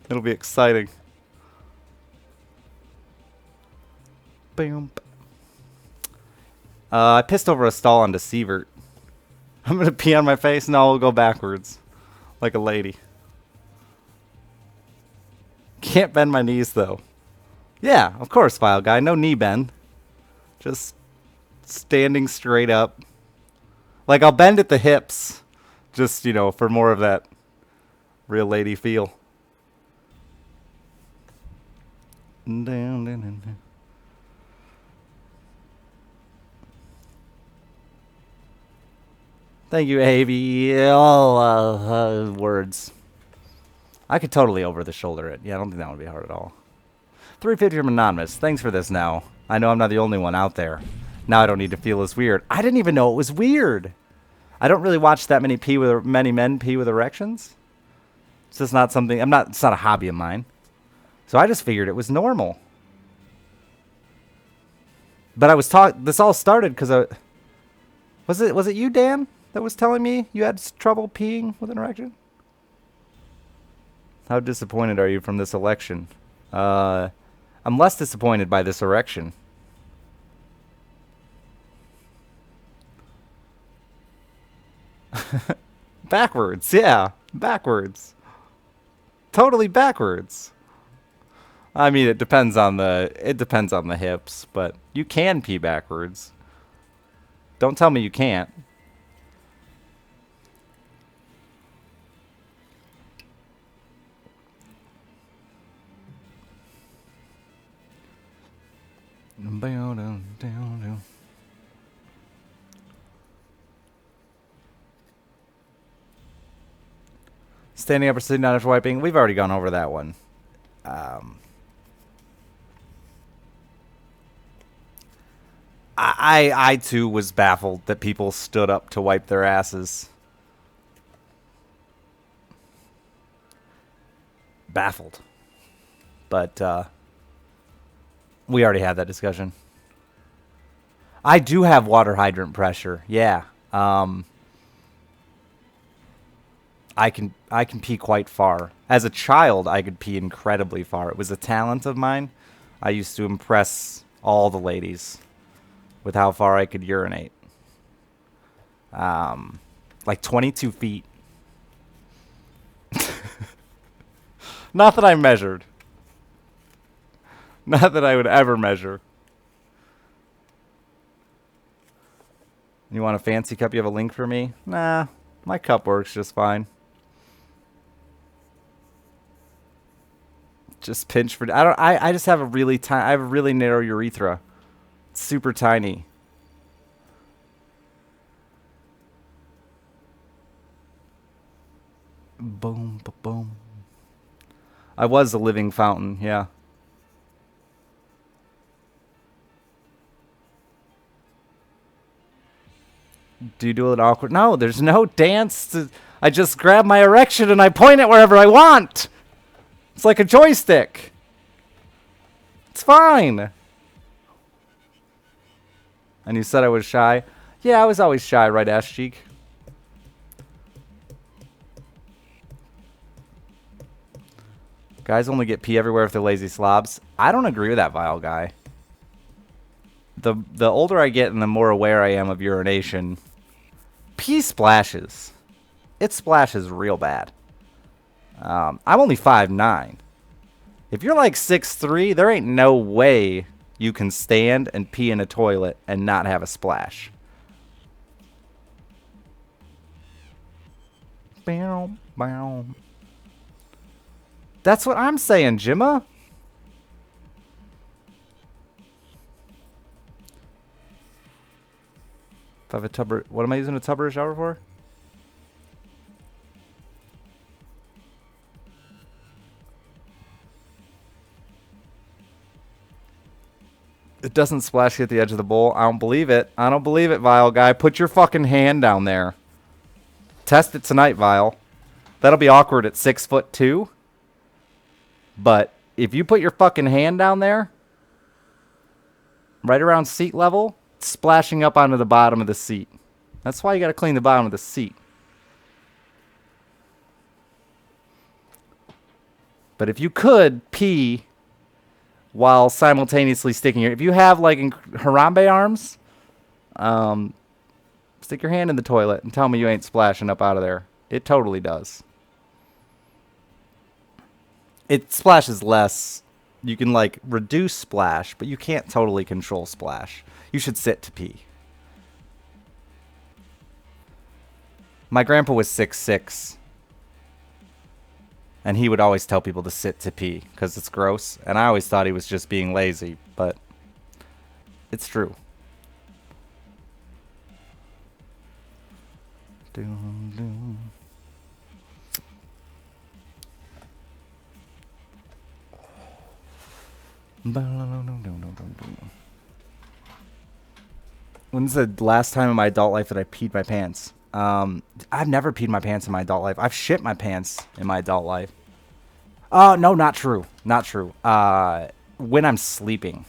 It'll be exciting. Boom. I pissed over a stall on Deceivert. I'm gonna pee on my face. No, I'll go backwards. Like a lady. Can't bend my knees, though. Yeah, of course, File Guy. No knee bend. Just standing straight up. Like, I'll bend at the hips. Just, you know, for more of that real lady feel. Thank you, Avy. All words. I could totally over the shoulder it. Yeah, I don't think that would be hard at all. 350 from Anonymous. Thanks for this now. I know I'm not the only one out there. Now I don't need to feel as weird. I didn't even know it was weird. I don't really watch that many men pee with erections. It's just not something, it's not a hobby of mine. So I just figured it was normal. But I was this all started because was it you, Dan, that was telling me you had trouble peeing with an erection? How disappointed are you from this election? I'm less disappointed by this erection. Backwards, yeah. Backwards. Totally backwards. I mean, it depends on the hips, but you can pee backwards. Don't tell me you can't. Standing up or sitting down after wiping. We've already gone over that one. I too was baffled that people stood up to wipe their asses. Baffled. But we already had that discussion. I do have water hydrant pressure. Yeah. I can pee quite far. As a child, I could pee incredibly far. It was a talent of mine. I used to impress all the ladies with how far I could urinate. Like 22 feet. Not that I measured. Not that I would ever measure. You want a fancy cup? You have a link for me? Nah, my cup works just fine. Just pinch for. I just have a really tiny. I have a really narrow urethra. It's super tiny. Boom, boom. I was a living fountain. Yeah. Do you do it awkward? No, there's no dance. I just grab my erection and I point it wherever I want. It's like a joystick. It's fine. And you said I was shy? Yeah, I was always shy, right, ass cheek? Guys only get pee everywhere if they're lazy slobs. I don't agree with that, vile guy. The older I get and the more aware I am of urination, pee splashes. It splashes real bad. I'm only 5'9". If you're like 6'3", there ain't no way you can stand and pee in a toilet and not have a splash. Bow, bow. That's what I'm saying, Jimma. If I have a tub, what am I using a tub or a shower for? It doesn't splash you at the edge of the bowl. I don't believe it. I don't believe it, Vile guy. Put your fucking hand down there. Test it tonight, Vile. That'll be awkward at 6'2". But if you put your fucking hand down there, right around seat level, it's splashing up onto the bottom of the seat. That's why you got to clean the bottom of the seat. But if you could pee while simultaneously sticking if you have like Harambe arms, stick your hand in the toilet and tell me you ain't splashing up out of there. It totally does. It splashes less. You can like reduce splash, but you can't totally control splash. You should sit to pee. My grandpa was 6'6". And he would always tell people to sit to pee because it's gross. And I always thought he was just being lazy, but it's true. When's the last time in my adult life that I peed my pants? I've never peed my pants in my adult life. I've shit my pants in my adult life. No, not true. Not true. When I'm sleeping.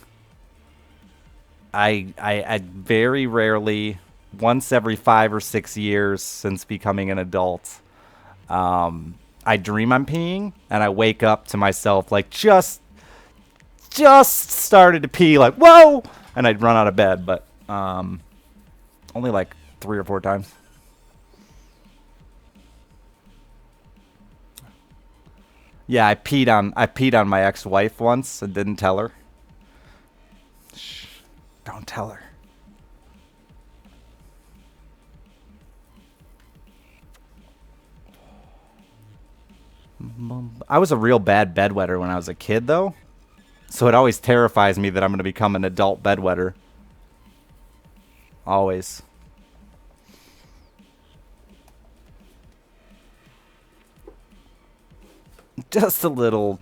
I very rarely, once every 5 or 6 years since becoming an adult, I dream I'm peeing, and I wake up to myself like just started to pee, like whoa, and I'd run out of bed, but only like 3 or 4 times. Yeah, I peed on my ex-wife once and didn't tell her. Shh, don't tell her. I was a real bad bedwetter when I was a kid, though. So it always terrifies me that I'm going to become an adult bedwetter. Always. Just a little.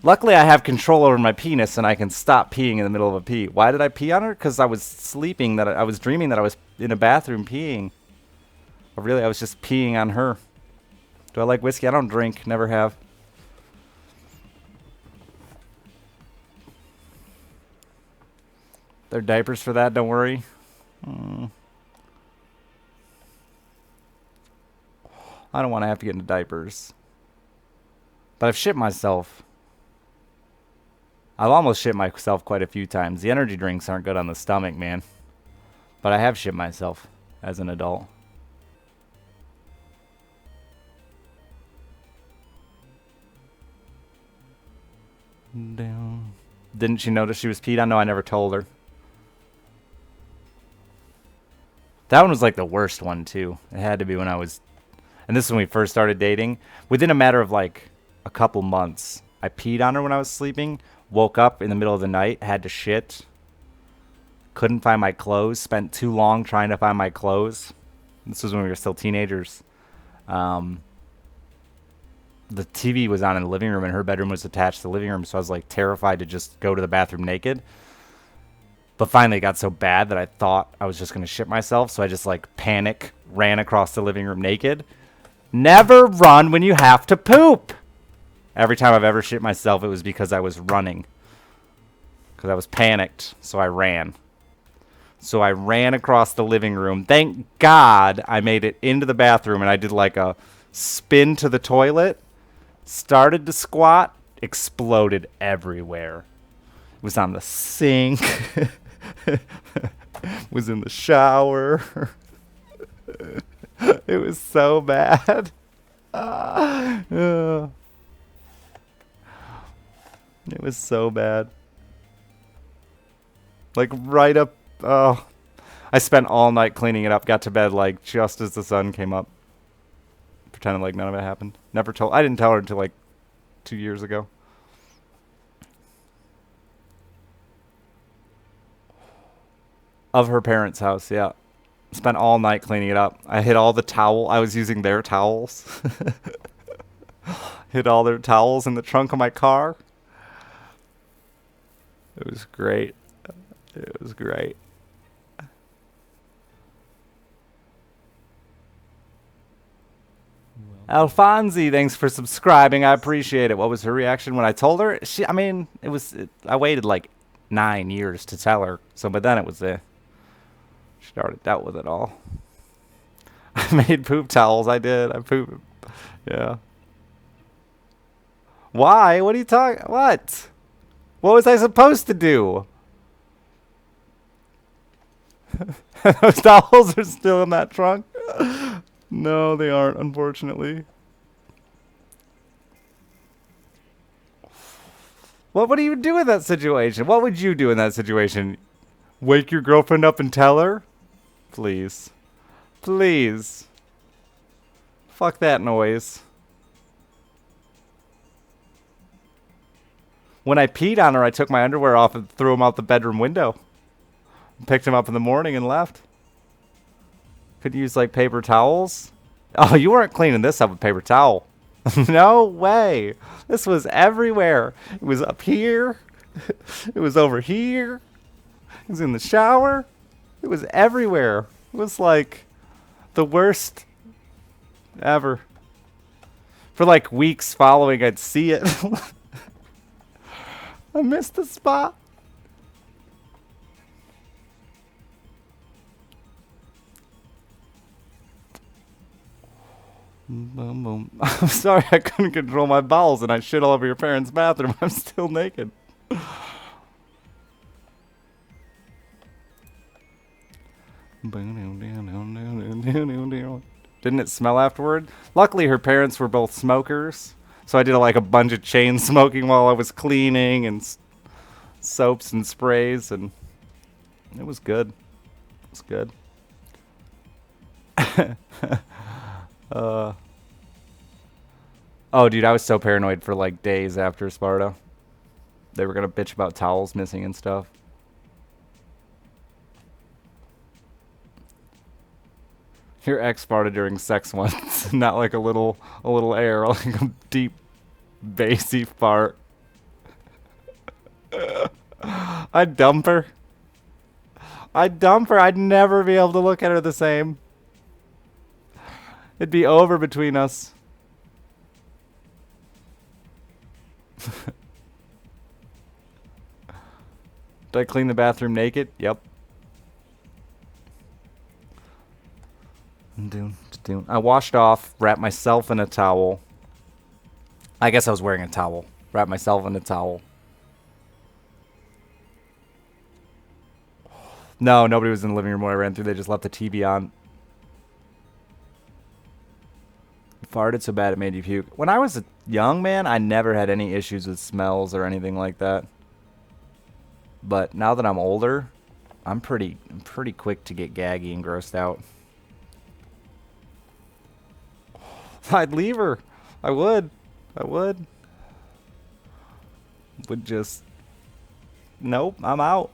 Luckily, I have control over my penis, and I can stop peeing in the middle of a pee. Why did I pee on her? Because I was sleeping. I was dreaming that I was in a bathroom peeing. But really, I was just peeing on her. Do I like whiskey? I don't drink. Never have. There are diapers for that. Don't worry. I don't want to have to get into diapers. But I've shit myself. I've almost shit myself quite a few times. The energy drinks aren't good on the stomach, man. But I have shit myself as an adult. Down. Didn't she notice she was peed on? No, I never told her. That one was like the worst one, too. It had to be when I was... And this is when we first started dating. Within a matter of like a couple months, I peed on her when I was sleeping. Woke up in the middle of the night, had to shit. Couldn't find my clothes. Spent too long trying to find my clothes. This was when we were still teenagers. The TV was on in the living room, and her bedroom was attached to the living room, so I was like terrified to just go to the bathroom naked. But finally it got so bad that I thought I was just going to shit myself, so I just like ran across the living room naked. Never run when you have to poop. Every time I've ever shit myself, it was because I was running. Because I was panicked, so I ran. So I ran across the living room. Thank God I made it into the bathroom, and I did like a spin to the toilet. Started to squat, exploded everywhere. It was on the sink. Was in the shower. It was so bad. It was so bad. Like right up. Oh, I spent all night cleaning it up. Got to bed like just as the sun came up. Pretending like none of it happened. I didn't tell her until like 2 years ago. Of her parents' house, yeah. Spent all night cleaning it up. I hid all the towel. I was using their towels. Hid all their towels in the trunk of my car. It was great. It was great. Alfonzi, thanks for subscribing. I appreciate it. What was her reaction when I told her? I waited like 9 years to tell her. So, but then it was she'd already dealt with it all. I made poop towels. I did. I pooped. Yeah. Why? What are you talking? What? What was I supposed to do? Those towels are still in that trunk. No, they aren't, unfortunately. What would you do in that situation? What would you do in that situation? Wake your girlfriend up and tell her? Please. Please. Fuck that noise. When I peed on her, I took my underwear off and threw them out the bedroom window. Picked them up in the morning and left. Could use like paper towels. Oh, you weren't cleaning this up with paper towel. No way. This was everywhere. It was up here. It was over here. It was in the shower. It was everywhere. It was like the worst ever. For like weeks following, I'd see it. I missed the spot. Boom, boom. I'm sorry I couldn't control my bowels and I shit all over your parents' bathroom. I'm still naked. Didn't it smell afterward? Luckily, her parents were both smokers, so I did like a bunch of chain smoking while I was cleaning and soaps and sprays, and it was good. It was good. Oh, dude, I was so paranoid for like days after Sparta. They were gonna bitch about towels missing and stuff. Your ex farted during sex once, not like a little air, like a deep, bassy fart. I'd dump her. I'd dump her. I'd never be able to look at her the same. It'd be over between us. Did I clean the bathroom naked? Yep. I washed off, wrapped myself in a towel. I guess I was wearing a towel. Wrapped myself in a towel. No, nobody was in the living room when I ran through. They just left the TV on. Farted so bad it made you puke. When I was a young man, I never had any issues with smells or anything like that. But now that I'm older, I'm pretty quick to get gaggy and grossed out. I'd leave her. I would. Would just... Nope, I'm out.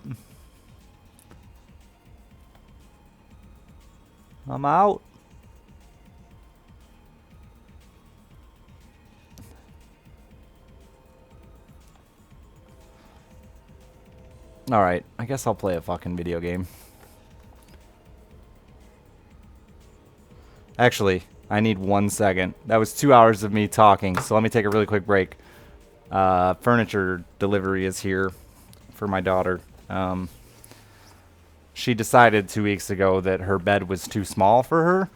I'm out. Alright, I guess I'll play a fucking video game. Actually, I need 1 second. That was 2 hours of me talking, so let me take a really quick break. Furniture delivery is here for my daughter. She decided 2 weeks ago that her bed was too small for her.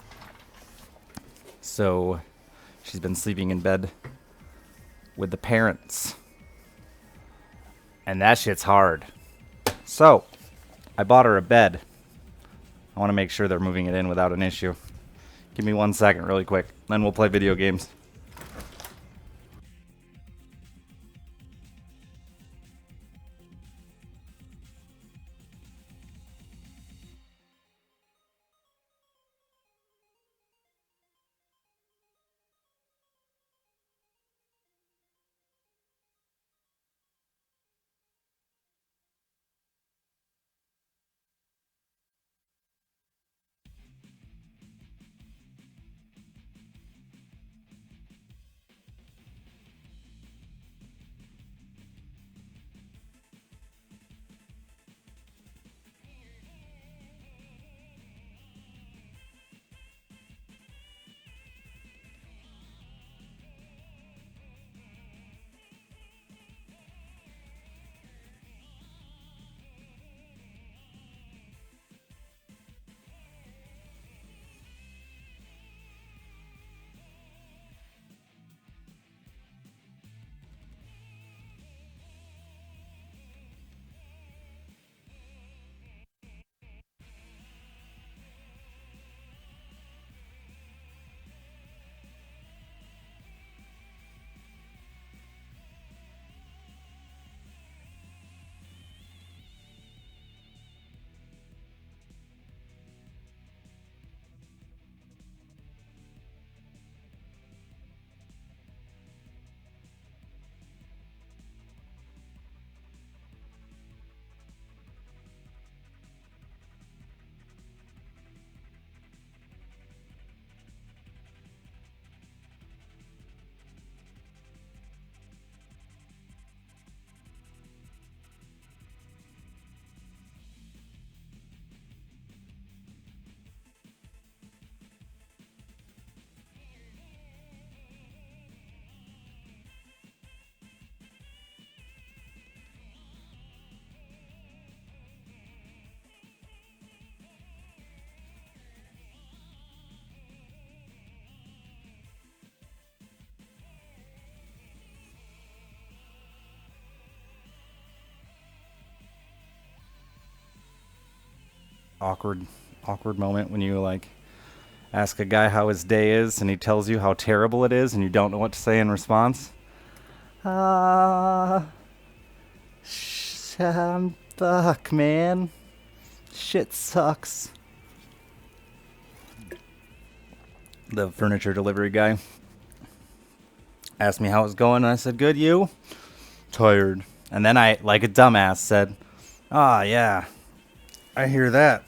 So she's been sleeping in bed with the parents. And that shit's hard. So, I bought her a bed. I want to make sure they're moving it in without an issue. Give me 1 second really quick, then we'll play video games. awkward moment when you like ask a guy how his day is and he tells you how terrible it is and you don't know what to say in response? Fuck, man. Shit sucks. The furniture delivery guy asked me how it was going, and I said, good, you? Tired. And then I, like a dumbass, said, yeah, I hear that.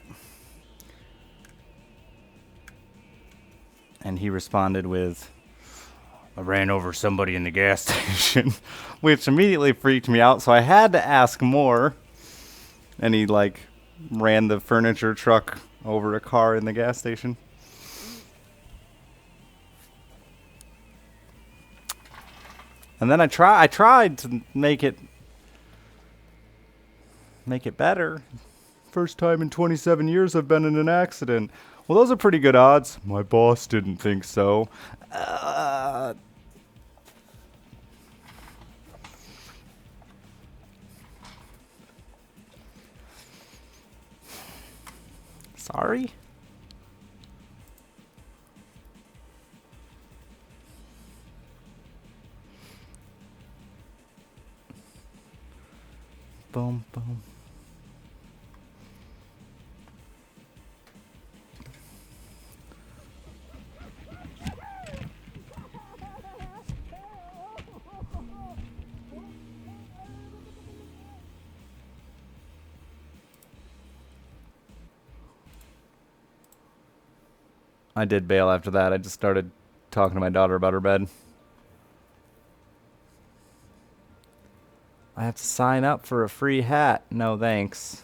And he responded with, I ran over somebody in the gas station, which immediately freaked me out, so I had to ask more. And he, like, ran the furniture truck over a car in the gas station. And then I tried to make it better. First time in 27 years I've been in an accident. Well, those are pretty good odds. My boss didn't think so. Sorry? Boom, boom. I did bail after that. I just started talking to my daughter about her bed. I have to sign up for a free hat. No thanks.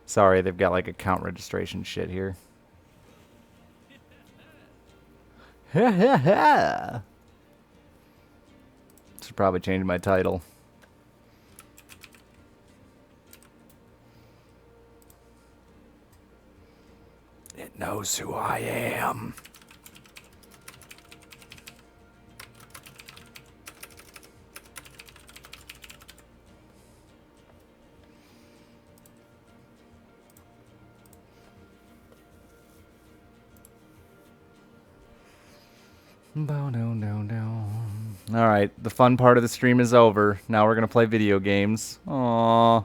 Sorry, they've got like account registration shit here. Should probably change my title. It knows who I am. Alright, the fun part of the stream is over. Now we're gonna play video games. Aww.